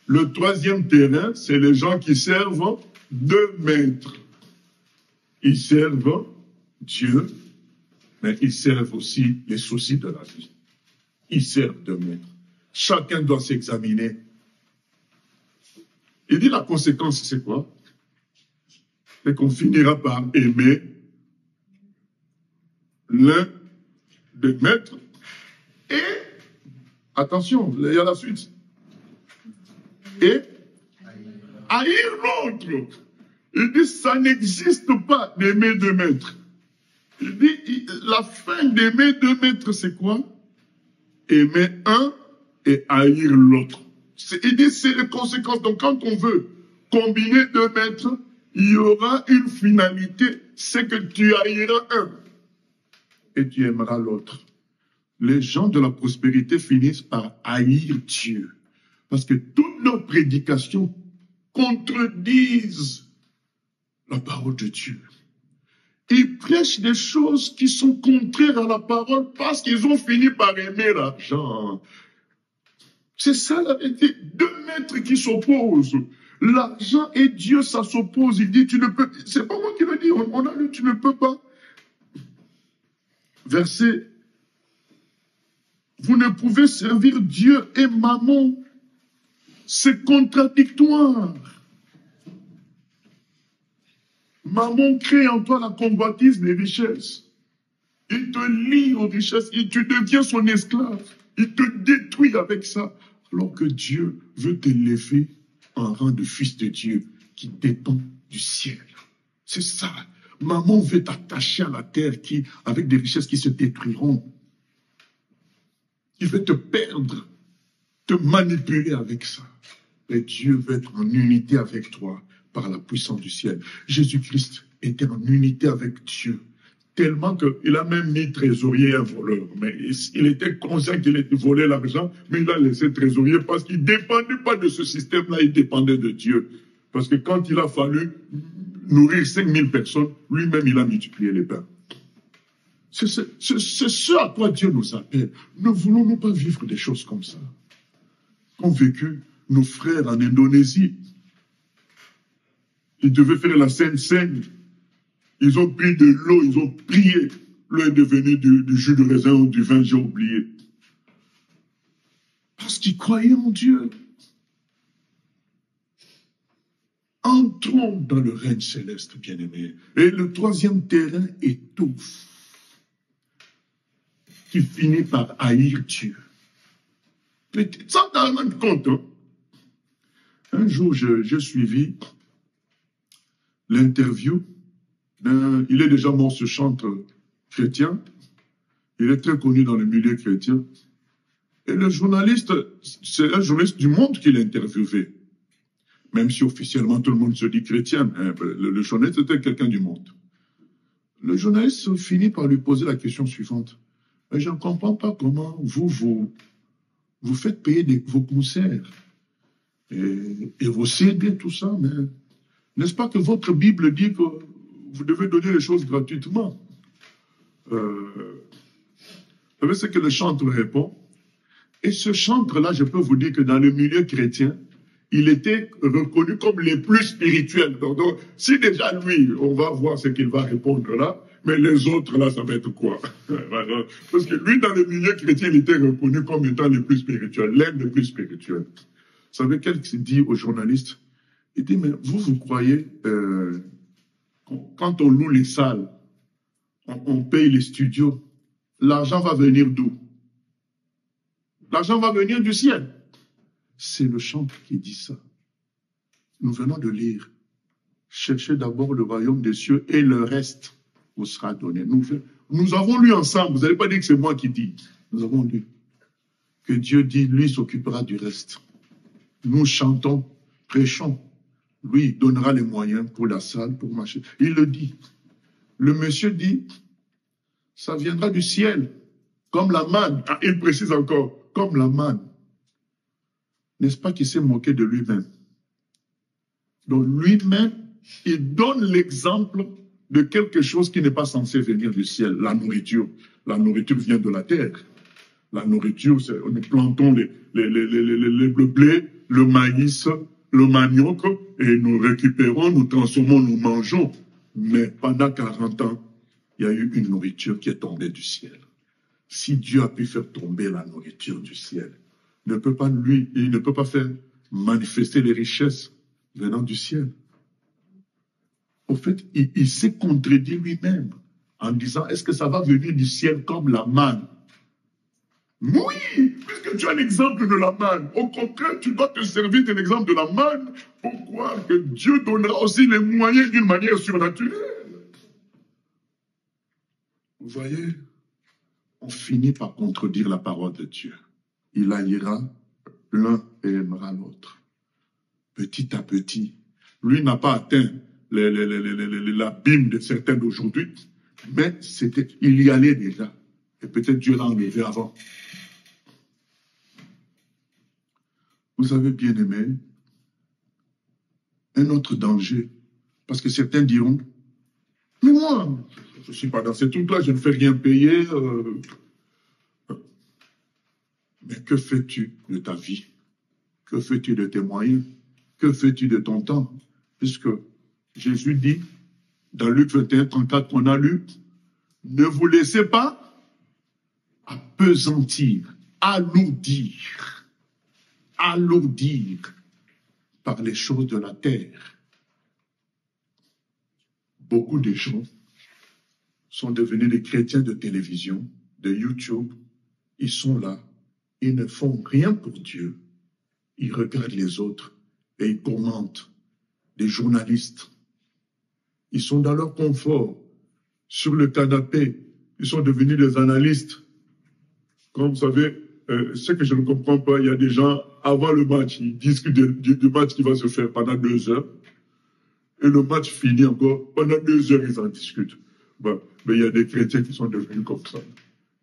Le troisième terrain, c'est les gens qui servent deux maîtres. Ils servent Dieu, mais ils servent aussi les soucis de la vie. Ils servent deux maîtres. Chacun doit s'examiner. Il dit la conséquence, c'est quoi? C'est qu'on finira par aimer l'un des maîtres et, attention, il y a la suite, et haïr l'autre. Il dit, ça n'existe pas d'aimer deux maîtres. Il dit, la fin d'aimer deux maîtres, c'est quoi? Aimer un et haïr l'autre. Il dit, c'est les conséquences. Donc, quand on veut combiner deux maîtres, il y aura une finalité, c'est que tu haïras un et tu aimeras l'autre. Les gens de la prospérité finissent par haïr Dieu. Parce que toutes leurs prédications contredisent la parole de Dieu. Ils prêchent des choses qui sont contraires à la parole parce qu'ils ont fini par aimer l'argent. C'est ça la vérité. Deux maîtres qui s'opposent. L'argent et Dieu, ça s'oppose. Il dit, tu ne peux... C'est pas moi qui le dis, on a lu, tu ne peux pas. Verset. Vous ne pouvez servir Dieu et mammon. C'est contradictoire. Mammon crée en toi la convoitise des richesses. Il te lie aux richesses et tu deviens son esclave. Il te détruit avec ça. Alors que Dieu veut t'élever en rang de fils de Dieu qui dépend du ciel. C'est ça. Maman veut t'attacher à la terre avec des richesses qui se détruiront. Il veut te perdre, te manipuler avec ça. Et Dieu veut être en unité avec toi par la puissance du ciel. Jésus-Christ était en unité avec Dieu, tellement qu'il a même mis trésorier un voleur. Mais il était conscient qu'il était volé l'argent, mais il a laissé trésorier parce qu'il ne dépendait pas de ce système-là, il dépendait de Dieu. Parce que quand il a fallu nourrir 5000 personnes, lui-même, il a multiplié les pains. C'est ce à quoi Dieu nous appelle. Ne voulons-nous pas vivre des choses comme ça qu'ont vécu nos frères en Indonésie? Ils devaient faire la Sainte Seine. Ils ont pris de l'eau, ils ont prié. L'eau est devenue du jus de raisin ou du vin, j'ai oublié. Parce qu'ils croyaient en Dieu. Entrons dans le règne céleste, bien-aimés. Et le troisième terrain étouffe, qui finit par haïr Dieu. Mais ça, t'en rends compte, hein? Un jour, j'ai suivi l'interview il est déjà mort, ce chanteur chrétien. Il est très connu dans le milieu chrétien. Et le journaliste, c'est un journaliste du Monde qui l'a interviewé. Même si officiellement tout le monde se dit chrétien, hein, le journaliste était quelqu'un du Monde. Le journaliste finit par lui poser la question suivante. Je ne comprends pas comment vous faites payer vos concerts et vos CD, tout ça, mais n'est-ce pas que votre Bible dit que vous devez donner les choses gratuitement? Vous savez ce que le chantre répond? Et ce chantre-là, je peux vous dire que dans le milieu chrétien, il était reconnu comme les plus spirituels. Donc, si déjà lui, on va voir ce qu'il va répondre là, mais les autres là, ça va être quoi? Parce que lui, dans le milieu chrétien, il était reconnu comme étant les plus spirituels, l'un des plus spirituels. Vous savez qu'elle dit aux journalistes, il dit, mais vous croyez, quand on loue les salles, on paye les studios, l'argent va venir d'où? L'argent va venir du ciel. C'est le chantre qui dit ça. Nous venons de lire. Cherchez d'abord le royaume des cieux et le reste vous sera donné. Nous avons lu ensemble. Vous n'allez pas dire que c'est moi qui dis. Nous avons lu que Dieu dit, lui s'occupera du reste. Nous chantons, prêchons. Lui donnera les moyens pour la salle, pour marcher. Il le dit. Le monsieur dit, ça viendra du ciel, comme la manne. Ah, il précise encore, comme la manne. N'est-ce pas qu'il s'est moqué de lui-même? Donc lui-même, il donne l'exemple de quelque chose qui n'est pas censé venir du ciel, la nourriture. La nourriture vient de la terre. La nourriture, nous plantons le blé, le maïs, le manioc, et nous récupérons, nous transformons, nous mangeons. Mais pendant 40 ans, il y a eu une nourriture qui est tombée du ciel. Si Dieu a pu faire tomber la nourriture du ciel, il ne peut pas faire manifester les richesses venant du ciel. Au fait, il s'est contredit lui-même en disant, est-ce que ça va venir du ciel comme la manne? Oui, puisque tu as l'exemple de la manne. Au contraire, tu dois te servir de l'exemple de la manne pour croire que Dieu donnera aussi les moyens d'une manière surnaturelle. Vous voyez, on finit par contredire la parole de Dieu. Il haïra l'un et aimera l'autre. Petit à petit, lui n'a pas atteint l'abîme de certains d'aujourd'hui, mais il y allait déjà. Et peut-être Dieu l'a enlevé avant. Vous avez bien aimé un autre danger, parce que certains diront, mais moi, je ne suis pas dans ces trucs-là, je ne fais rien payer. Mais que fais-tu de ta vie? Que fais-tu de tes moyens? Que fais-tu de ton temps? Puisque Jésus dit, dans Luc 21, 34, qu'on a lu, ne vous laissez pas appesantir, alourdir par les choses de la terre. Beaucoup de gens sont devenus des chrétiens de télévision, de YouTube. Ils sont là, ils ne font rien pour Dieu. Ils regardent les autres et ils commentent. Des journalistes. Ils sont dans leur confort, sur le canapé. Ils sont devenus des analystes. Comme vous savez, ce que je ne comprends pas, il y a des gens, avant le match, ils discutent du match qui va se faire pendant 2 heures. Et le match finit encore, pendant 2 heures, ils en discutent. Ben, mais il y a des chrétiens qui sont devenus comme ça.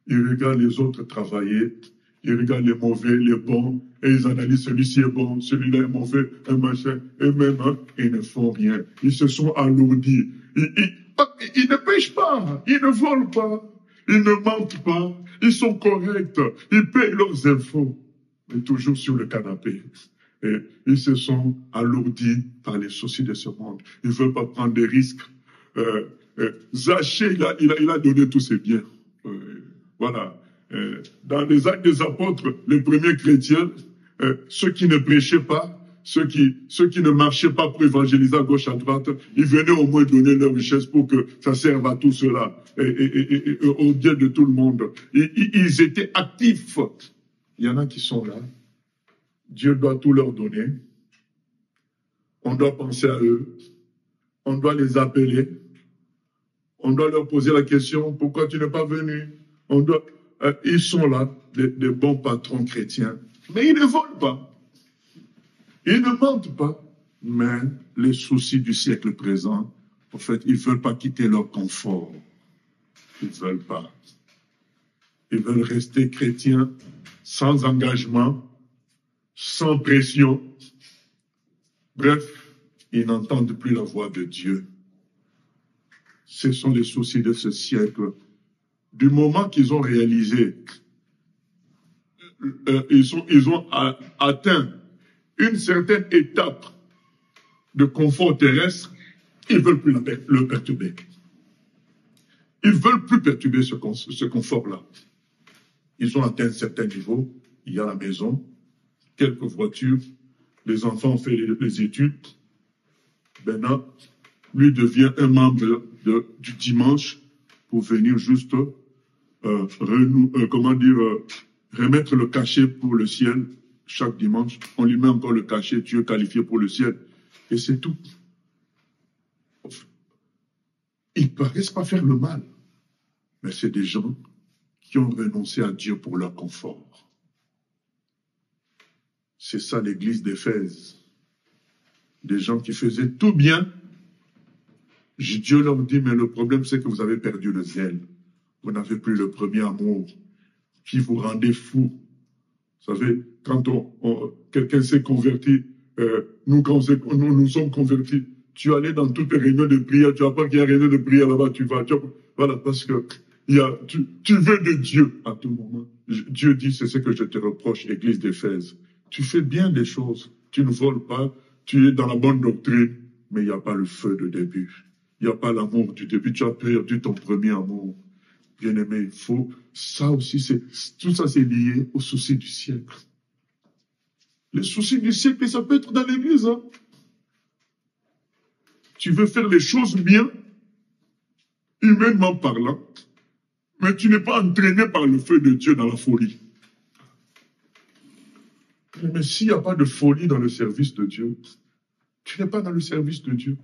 Ils regardent les autres travailler, ils regardent les mauvais, les bons, et ils analysent celui-ci est bon, celui-là est mauvais, un machin, et même, hein, ils ne font rien. Ils se sont alourdis. Ils ne pêchent pas, ils ne volent pas, ils ne mentent pas, ils sont corrects, ils payent leurs impôts, mais toujours sur le canapé. Et ils se sont alourdis par les soucis de ce monde. Ils ne veulent pas prendre des risques. Zachée, il a donné tous ses biens. Voilà. Dans les Actes des Apôtres, les premiers chrétiens, ceux qui ne prêchaient pas, ceux qui ne marchaient pas pour évangéliser à gauche à droite, ils venaient au moins donner leur richesse pour que ça serve à tout cela, et au bien de tout le monde. Ils étaient actifs. Il y en a qui sont là. Dieu doit tout leur donner. On doit penser à eux. On doit les appeler. On doit leur poser la question, pourquoi tu n'es pas venu? Ils sont là, des bons patrons chrétiens. Mais ils ne volent pas. Ils ne mentent pas. Mais les soucis du siècle présent, en fait, ils ne veulent pas quitter leur confort. Ils ne veulent pas. Ils veulent rester chrétiens sans engagement, sans pression. Bref, ils n'entendent plus la voix de Dieu. Ce sont les soucis de ce siècle. Du moment qu'ils ont réalisé, ils ont atteint une certaine étape de confort terrestre, ils ne veulent plus le perturber. Ils ne veulent plus perturber ce confort-là. Ils ont atteint un certain niveau, il y a la maison, quelques voitures, les enfants ont fait les études. Maintenant, lui devient un membre du dimanche pour venir juste remettre le cachet pour le ciel chaque dimanche. On lui met encore le cachet, tu es qualifié pour le ciel. Et c'est tout. Ils ne paraissent pas faire le mal, mais c'est des gens qui ont renoncé à Dieu pour leur confort. C'est ça l'église d'Éphèse. Des gens qui faisaient tout bien. Dieu leur dit, mais le problème c'est que vous avez perdu le zèle. Vous n'avez plus le premier amour qui vous rendait fou. Vous savez, quand quelqu'un s'est converti, quand nous nous sommes convertis, tu allais dans toutes les réunions de prière, tu vas pas qu'il y a réunion de prière là-bas, voilà, parce que tu veux de Dieu à tout moment. Dieu dit, c'est ce que je te reproche, église d'Éphèse. Tu fais bien des choses, tu ne voles pas, tu es dans la bonne doctrine, mais il n'y a pas le feu de début. Il n'y a pas l'amour du début, tu as perdu ton premier amour. Bien-aimé, il faut, ça aussi, tout ça c'est lié aux soucis du siècle. Les soucis du siècle, ça peut être dans l'église. Hein. Tu veux faire les choses bien, humainement parlant, mais tu n'es pas entraîné par le feu de Dieu dans la folie. Mais s'il n'y a pas de folie dans le service de Dieu, tu n'es pas dans le service de Dieu.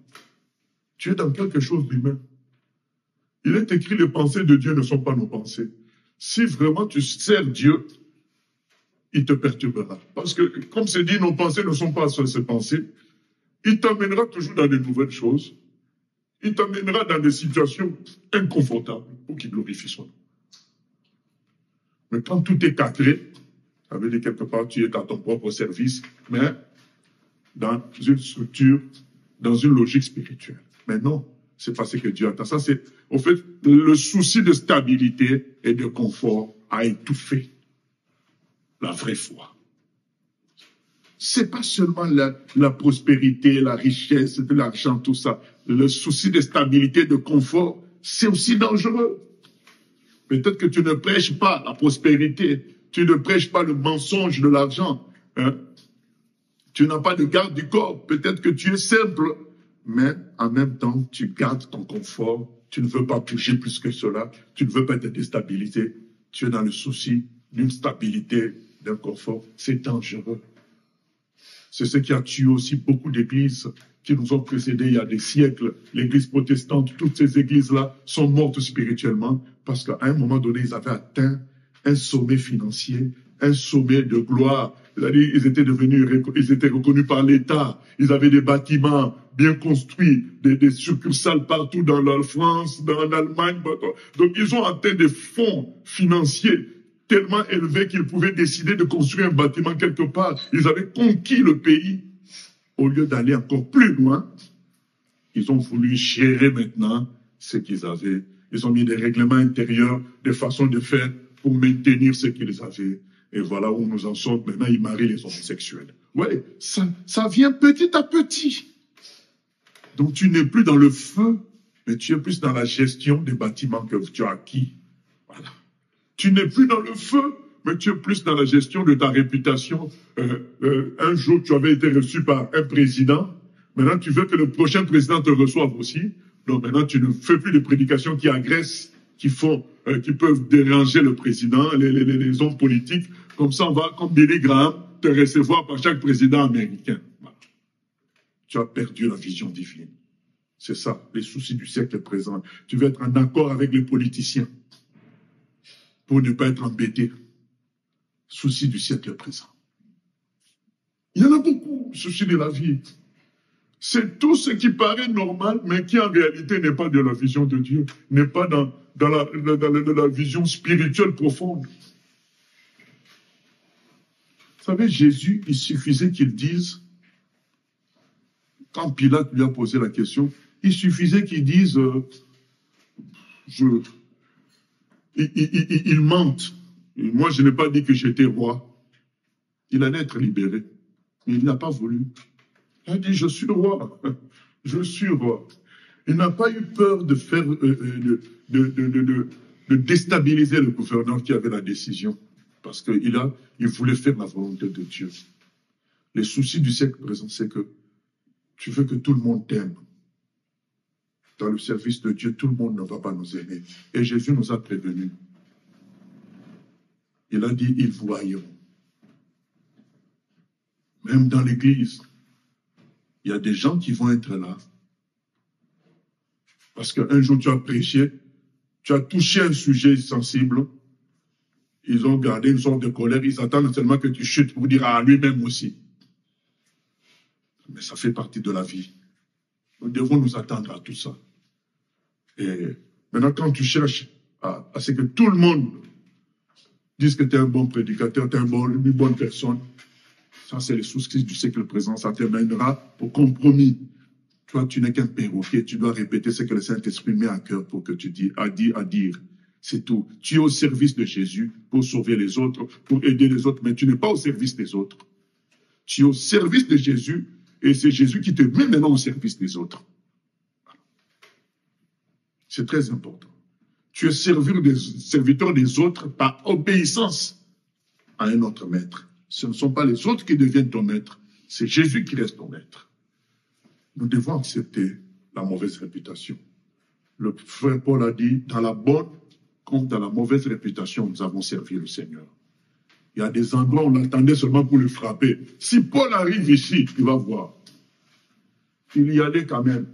Tu es dans quelque chose d'humain. Il est écrit, les pensées de Dieu ne sont pas nos pensées. Si vraiment tu sers Dieu, il te perturbera. Parce que, comme c'est dit, nos pensées ne sont pas ses pensées. Il t'amènera toujours dans de nouvelles choses. Il t'amènera dans des situations inconfortables pour qu'il glorifie son nom. Mais quand tout est cadré, ça veut dire quelque part, tu es à ton propre service, mais dans une structure, dans une logique spirituelle. Mais non, c'est pas ce que Dieu attend. Ça, c'est, au fait, le souci de stabilité et de confort a étouffé la vraie foi. C'est pas seulement la prospérité, la richesse, de l'argent, tout ça. Le souci de stabilité, de confort, c'est aussi dangereux. Peut-être que tu ne prêches pas la prospérité, tu ne prêches pas le mensonge de l'argent. Hein? Tu n'as pas de garde du corps. Peut-être que tu es simple, mais en même temps, tu gardes ton confort. Tu ne veux pas bouger plus que cela. Tu ne veux pas te déstabiliser. Tu es dans le souci d'une stabilité, d'un confort. C'est dangereux. C'est ce qui a tué aussi beaucoup d'églises qui nous ont précédés il y a des siècles. L'église protestante, toutes ces églises-là sont mortes spirituellement parce qu'à un moment donné, ils avaient atteint un sommet financier, un sommet de gloire C'est-à-dire, ils étaient reconnus par l'État. Ils avaient des bâtiments bien construits, des succursales partout dans la France, dans l'Allemagne. Donc, ils ont atteint des fonds financiers tellement élevés qu'ils pouvaient décider de construire un bâtiment quelque part. Ils avaient conquis le pays. Au lieu d'aller encore plus loin, ils ont voulu gérer maintenant ce qu'ils avaient. Ils ont mis des règlements intérieurs, des façons de faire pour maintenir ce qu'ils avaient. Et voilà où nous en sommes. Maintenant, ils marient les homosexuels. Oui, ça vient petit à petit. Donc, tu n'es plus dans le feu, mais tu es plus dans la gestion des bâtiments que tu as acquis. Voilà. Tu n'es plus dans le feu, mais tu es plus dans la gestion de ta réputation. Un jour, tu avais été reçu par un président. Maintenant, tu veux que le prochain président te reçoive aussi. Donc maintenant, tu ne fais plus de prédications qui agressent, qui peuvent déranger le président, les hommes politiques. Comme ça, on va, comme Billy Graham, te recevoir par chaque président américain. Voilà. Tu as perdu la vision divine. C'est ça, les soucis du siècle présent. Tu veux être en accord avec les politiciens pour ne pas être embêté. Soucis du siècle présent. Il y en a beaucoup, soucis de la vie. C'est tout ce qui paraît normal, mais qui en réalité n'est pas de la vision de Dieu, n'est pas dans la vision spirituelle profonde. Vous savez, Jésus, il suffisait qu'il dise, quand Pilate lui a posé la question, il suffisait qu'il dise, il mente. Et moi, je n'ai pas dit que j'étais roi. Il allait être libéré. Mais il n'a pas voulu. Il a dit, je suis roi. Je suis roi. Il n'a pas eu peur de faire, de déstabiliser le gouverneur qui avait la décision. Parce qu'il voulait faire la volonté de Dieu. Les soucis du siècle présent, c'est que tu veux que tout le monde t'aime. Dans le service de Dieu, tout le monde ne va pas nous aimer. Et Jésus nous a prévenus. Il a dit, ils voyons. Même dans l'église, il y a des gens qui vont être là. Parce qu'un jour, tu as prêché, tu as touché un sujet sensible. Ils ont gardé une sorte de colère. Ils attendent seulement que tu chutes pour dire à lui-même aussi. Mais ça fait partie de la vie. Nous devons nous attendre à tout ça. Et maintenant, quand tu cherches à ce que tout le monde dise que tu es un bon prédicateur, tu es une bonne personne, ça, c'est les soucis du siècle présent. Ça te mènera au compromis. Toi, tu n'es qu'un perroquet. Tu dois répéter ce que le Saint-Esprit met à cœur pour que tu dises, à dire. C'est tout. Tu es au service de Jésus pour sauver les autres, pour aider les autres, mais tu n'es pas au service des autres. Tu es au service de Jésus et c'est Jésus qui te met maintenant au service des autres. C'est très important. Tu es serviteur des autres par obéissance à un autre maître. Ce ne sont pas les autres qui deviennent ton maître, c'est Jésus qui reste ton maître. Nous devons accepter la mauvaise réputation. Le frère Paul a dit, dans la bonne comme dans la mauvaise réputation, nous avons servi le Seigneur. Il y a des endroits où on l'attendait seulement pour le frapper. Si Paul arrive ici, il va voir. Il y allait quand même.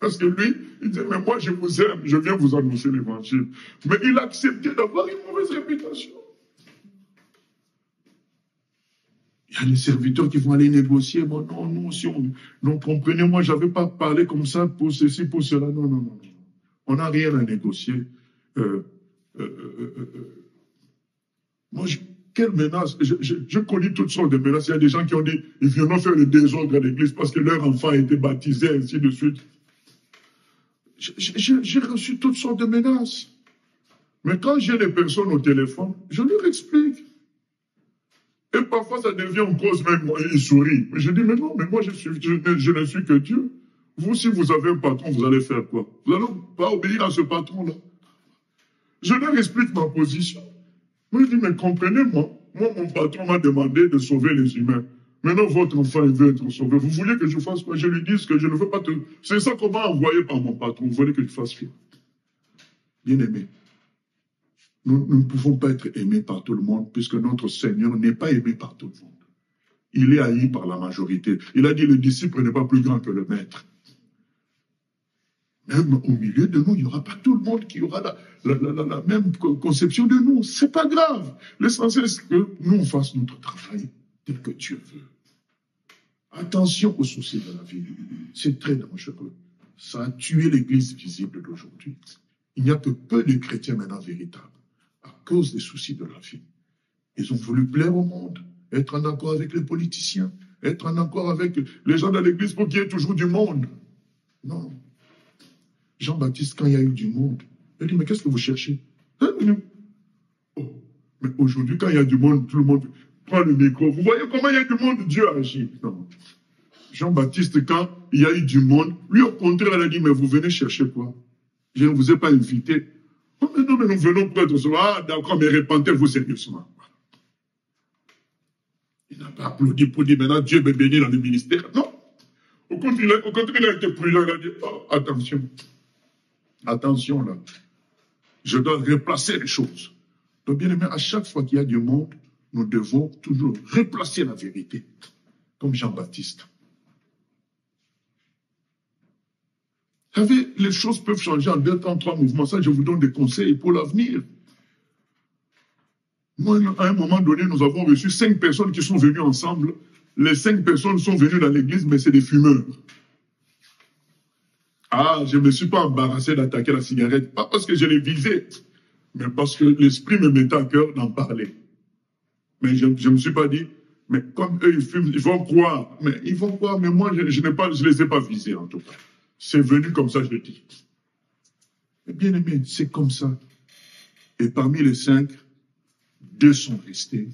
Parce que lui, il disait, mais moi je vous aime, je viens vous annoncer l'évangile. Mais il a accepté d'avoir une mauvaise réputation. Il y a des serviteurs qui vont aller négocier. Bon, non, nous aussi, non, comprenez, moi, je n'avais pas parlé comme ça pour ceci, pour cela. Non, non, non. On n'a rien à négocier. Moi, quelle menace? Je connais toutes sortes de menaces. Il y a des gens qui ont dit, ils viendront faire le désordre à l'église parce que leur enfant a été baptisé, ainsi de suite. J'ai reçu toutes sortes de menaces. Mais quand j'ai des personnes au téléphone, je leur explique. Et parfois, ça devient en cause même, il sourit. Mais je dis, mais non, mais moi, je ne suis que Dieu. Vous, si vous avez un patron, vous allez faire quoi? Vous n'allez pas obéir à ce patron-là. Je leur explique ma position. Moi, je dis, mais comprenez-moi. Moi, mon patron m'a demandé de sauver les humains. Maintenant, votre enfant, il veut être sauvé. Vous voulez que je fasse quoi? Je lui dis que je ne veux pas te... C'est ça qu'on m'a envoyé par mon patron. Vous voulez que je fasse quoi? Bien aimé. Nous ne pouvons pas être aimés par tout le monde puisque notre Seigneur n'est pas aimé par tout le monde. Il est haï par la majorité. Il a dit, le disciple n'est pas plus grand que le maître. Même au milieu de nous, il n'y aura pas tout le monde qui aura la même conception de nous. C'est pas grave. L'essentiel, c'est que nous, on fasse notre travail tel que Dieu veut. Attention aux soucis de la vie. C'est très dangereux. Ça a tué l'Église visible d'aujourd'hui. Il n'y a que peu de chrétiens maintenant véritables à cause des soucis de la vie. Ils ont voulu plaire au monde, être en accord avec les politiciens, être en accord avec les gens de l'Église pour qu'il y ait toujours du monde. Non. Jean-Baptiste, quand il y a eu du monde, il a dit, mais qu'est-ce que vous cherchez? Oh, mais aujourd'hui, quand il y a du monde, tout le monde prend le micro. Vous voyez comment il y a du monde, Dieu agit. Non. Jean-Baptiste, quand il y a eu du monde, lui au contraire, il a dit, mais vous venez chercher quoi? Je ne vous ai pas invité. Oh, mais non, mais nous venons pour être sauvé. Ah, d'accord, mais répentez-vous sérieusement. Il n'a pas applaudi pour dire, maintenant Dieu me bénit dans le ministère. Non. Au contraire, il a été prudent. Il a dit, oh, attention. Attention, là. Je dois replacer les choses. Donc, bien aimé, à chaque fois qu'il y a du monde, nous devons toujours replacer la vérité. Comme Jean-Baptiste. Vous savez, les choses peuvent changer en 2 temps, 3 mouvements. Ça, je vous donne des conseils pour l'avenir. Moi, à un moment donné, nous avons reçu 5 personnes qui sont venues ensemble. Les 5 personnes sont venues dans l'église, mais c'est des fumeurs. Ah, je ne me suis pas embarrassé d'attaquer la cigarette. Pas parce que je l'ai visée, mais parce que l'esprit me mettait à cœur d'en parler. Mais je ne me suis pas dit, mais comme eux, ils fument, ils vont croire. Mais ils vont croire, mais moi, je ne les ai pas visés, en tout cas. C'est venu comme ça, je le dis. Mais bien aimé, c'est comme ça. Et parmi les 5, 2 sont restés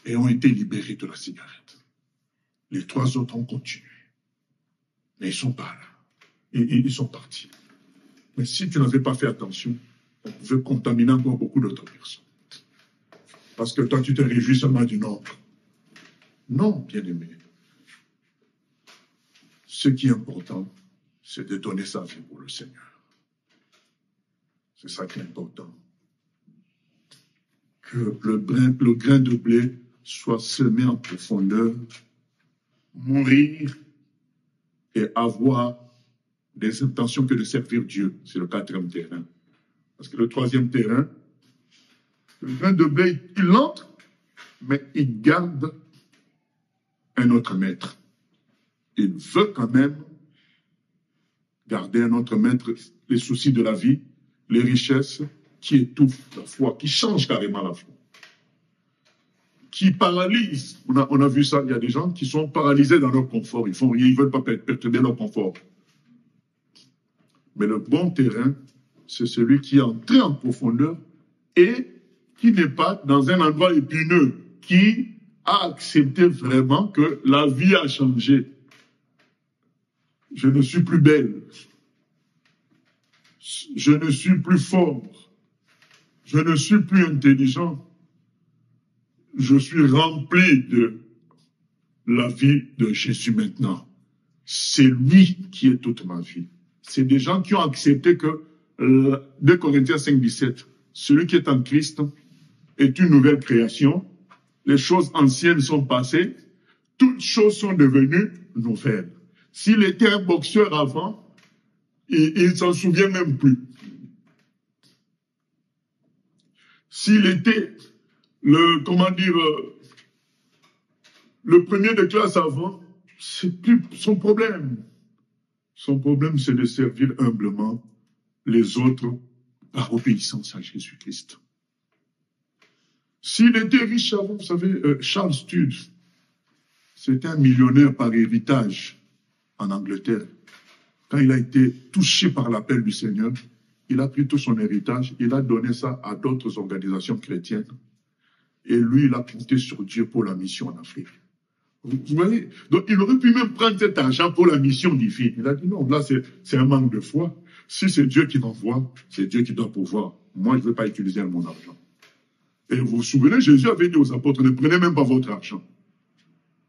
et ont été libérés de la cigarette. Les 3 autres ont continué. Mais ils ne sont pas là. Ils sont partis. Mais si tu n'avais pas fait attention, on pouvait contaminer encore beaucoup d'autres personnes. Parce que toi, tu te réjouis seulement du nombre. Non, bien aimé. Ce qui est important, c'est de donner sa vie pour le Seigneur. C'est ça qui est important. Que le grain de blé soit semé en profondeur, mourir et avoir des intentions que de servir Dieu. C'est le 4e terrain. Parce que le 3e terrain, le grain de blé, il entre, mais il garde un autre maître. Il veut quand même garder un autre maître, les soucis de la vie, les richesses qui étouffent la foi, qui changent carrément la foi, qui paralysent. On a vu ça, il y a des gens qui sont paralysés dans leur confort, ils font rien, ils ne veulent pas perturber leur confort. Mais le bon terrain, c'est celui qui est entré en profondeur et qui n'est pas dans un endroit épineux, qui a accepté vraiment que la vie a changé. Je ne suis plus belle. Je ne suis plus fort. Je ne suis plus intelligent. Je suis rempli de la vie de Jésus maintenant. C'est lui qui est toute ma vie. C'est des gens qui ont accepté que 2 Corinthiens 5, 17, celui qui est en Christ est une nouvelle création. Les choses anciennes sont passées. Toutes choses sont devenues nouvelles. S'il était un boxeur avant, il ne s'en souvient même plus. S'il était le premier de classe avant, c'est plus son problème. Son problème, c'est de servir humblement les autres par obéissance à Jésus-Christ. S'il était riche avant, vous savez, Charles Studd, c'était un millionnaire par héritage en Angleterre. Quand il a été touché par l'appel du Seigneur, il a pris tout son héritage, il a donné ça à d'autres organisations chrétiennes. Et lui, il a compté sur Dieu pour la mission en Afrique. Vous voyez? Donc, il aurait pu même prendre cet argent pour la mission divine. Il a dit non, là, c'est un manque de foi. Si c'est Dieu qui m'envoie, c'est Dieu qui doit pouvoir. Moi, je ne veux pas utiliser mon argent. Et vous vous souvenez, Jésus avait dit aux apôtres, ne prenez même pas votre argent.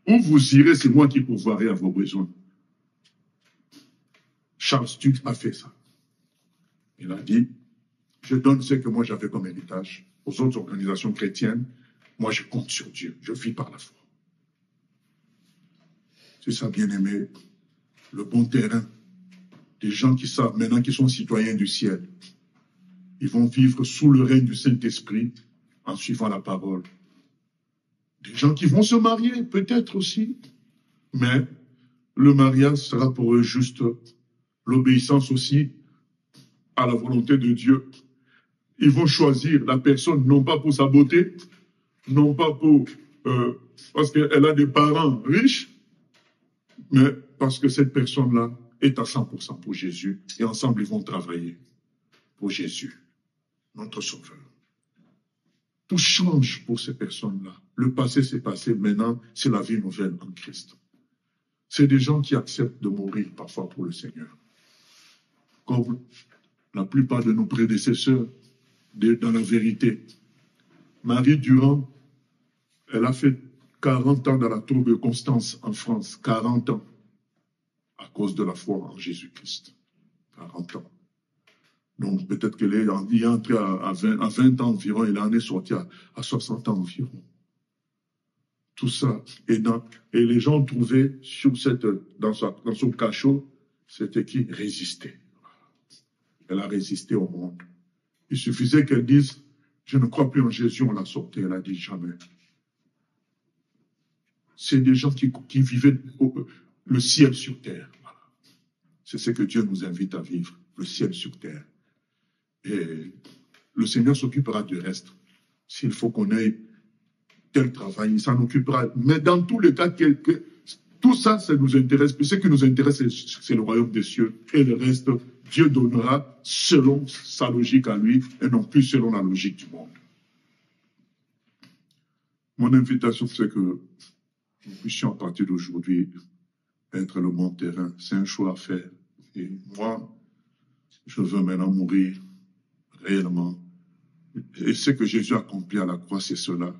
Où vous irez, c'est moi qui pourvoirai à vos besoins. Charles Studd a fait ça. Il a dit, je donne ce que moi j'avais comme héritage aux autres organisations chrétiennes. Moi, je compte sur Dieu. Je vis par la foi. C'est ça, bien-aimé, le bon terrain. Des gens qui savent maintenant qu'ils sont citoyens du ciel. Ils vont vivre sous le règne du Saint-Esprit en suivant la parole. Des gens qui vont se marier, peut-être aussi. Mais le mariage sera pour eux juste l'obéissance aussi à la volonté de Dieu. Ils vont choisir la personne non pas pour sa beauté, non pas pour parce qu'elle a des parents riches, mais parce que cette personne-là est à 100% pour Jésus. Et ensemble, ils vont travailler pour Jésus, notre Sauveur. Tout change pour ces personnes-là. Le passé, c'est passé. Maintenant, c'est la vie nouvelle en Christ. C'est des gens qui acceptent de mourir parfois pour le Seigneur. Comme la plupart de nos prédécesseurs dans la vérité. Marie Durand, elle a fait 40 ans dans la tour de Constance en France. 40 ans. À cause de la foi en Jésus-Christ. 40 ans. Donc peut-être qu'elle est entrée à 20 ans environ, elle en est sortie à 60 ans environ. Tout ça. Et les gens trouvaient dans son cachot, c'était qui résistait. Elle a résisté au monde. Il suffisait qu'elle dise, je ne crois plus en Jésus, on l'a sortie. Elle a dit jamais. C'est des gens qui vivaient le ciel sur terre. Voilà. C'est ce que Dieu nous invite à vivre, le ciel sur terre. Et le Seigneur s'occupera du reste. S'il faut qu'on ait tel travail, ça nous occupera. Mais dans tous les cas, tout ça, ça nous intéresse. Ce qui nous intéresse, c'est le royaume des cieux. Et le reste, Dieu donnera selon sa logique à lui et non plus selon la logique du monde. Mon invitation, c'est que nous puissions à partir d'aujourd'hui être le bon terrain. C'est un choix à faire. Et moi, je veux maintenant mourir réellement. Et ce que Jésus a accompli à la croix, c'est cela.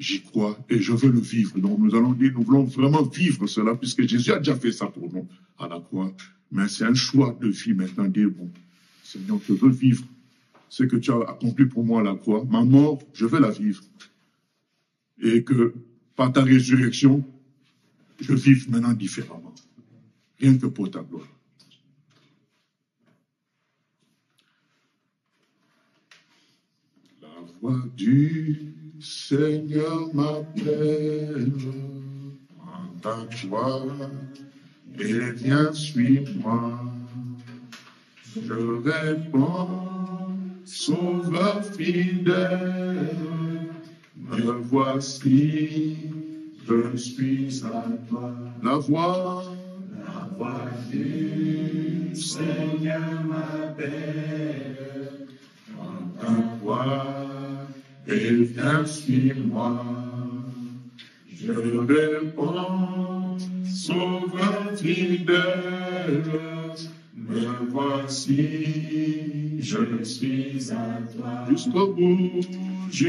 J'y crois et je veux le vivre. Donc nous allons dire, nous voulons vraiment vivre cela, puisque Jésus a déjà fait ça pour nous à la croix. Mais c'est un choix de vie maintenant, dire, bon, Seigneur, je veux vivre ce que tu as accompli pour moi à la croix. Ma mort, je veux la vivre. Et que par ta résurrection, je vive maintenant différemment. Rien que pour ta gloire. La voix du Seigneur m'appelle, entends-toi et viens, suis-moi. Je réponds, Sauveur fidèle, me voici, je suis à toi. La voix du Seigneur m'appelle, entends-toi et viens, suis-moi. Je réponds, Sauveur fidèle, me voici, je suis à toi. Jusqu'au bout, je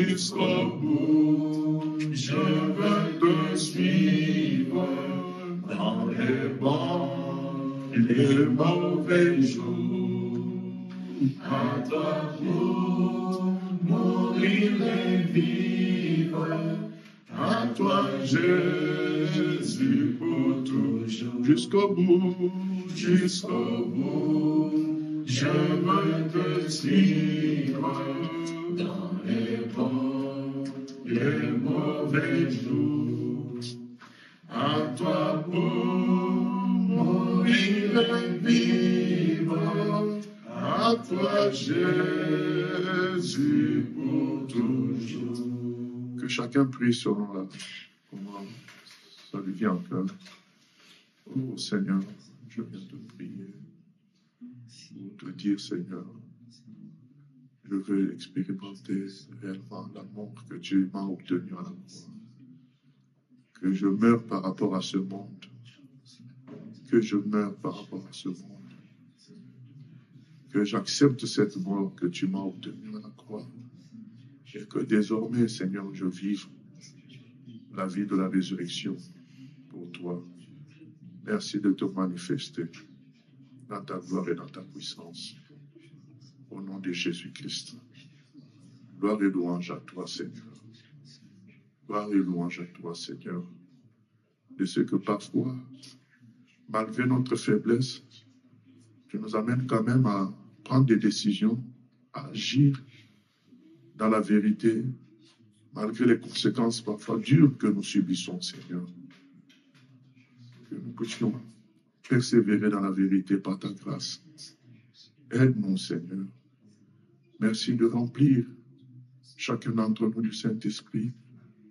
veux te suivre dans les bons et les mauvais jours. À toi pour mourir et vivre, à toi Jésus pour toujours. Jusqu'au bout, je veux te suivre dans les bons et les mauvais jours. À toi pour mourir et vivre, à toi Jésus pour toujours. Que chacun prie selon comment ça lui vient en cœur. Oh Seigneur, je viens te prier pour te dire, Seigneur, je veux expérimenter réellement l'amour que tu m'as obtenu à la croix. Que je meure par rapport à ce monde. Que je meure par rapport à ce monde. Que j'accepte cette mort que tu m'as obtenue à la croix. Et que désormais, Seigneur, je vive la vie de la résurrection pour toi. Merci de te manifester dans ta gloire et dans ta puissance. Au nom de Jésus-Christ. Gloire et louange à toi, Seigneur. Gloire et louange à toi, Seigneur. De ce que parfois, malgré notre faiblesse, tu nous amènes quand même à prendre des décisions, à agir dans la vérité, malgré les conséquences parfois dures que nous subissons, Seigneur, que nous puissions persévérer dans la vérité par ta grâce. Aide-nous, Seigneur. Merci de remplir chacun d'entre nous du Saint-Esprit,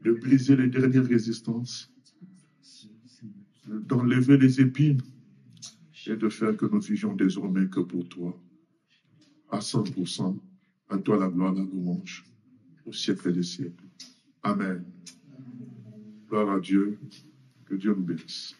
de briser les dernières résistances, d'enlever les épines et de faire que nous vivions désormais que pour toi, à 100%. À toi la gloire, la louange, au siècle des siècles. Amen. Gloire à Dieu. Que Dieu nous bénisse.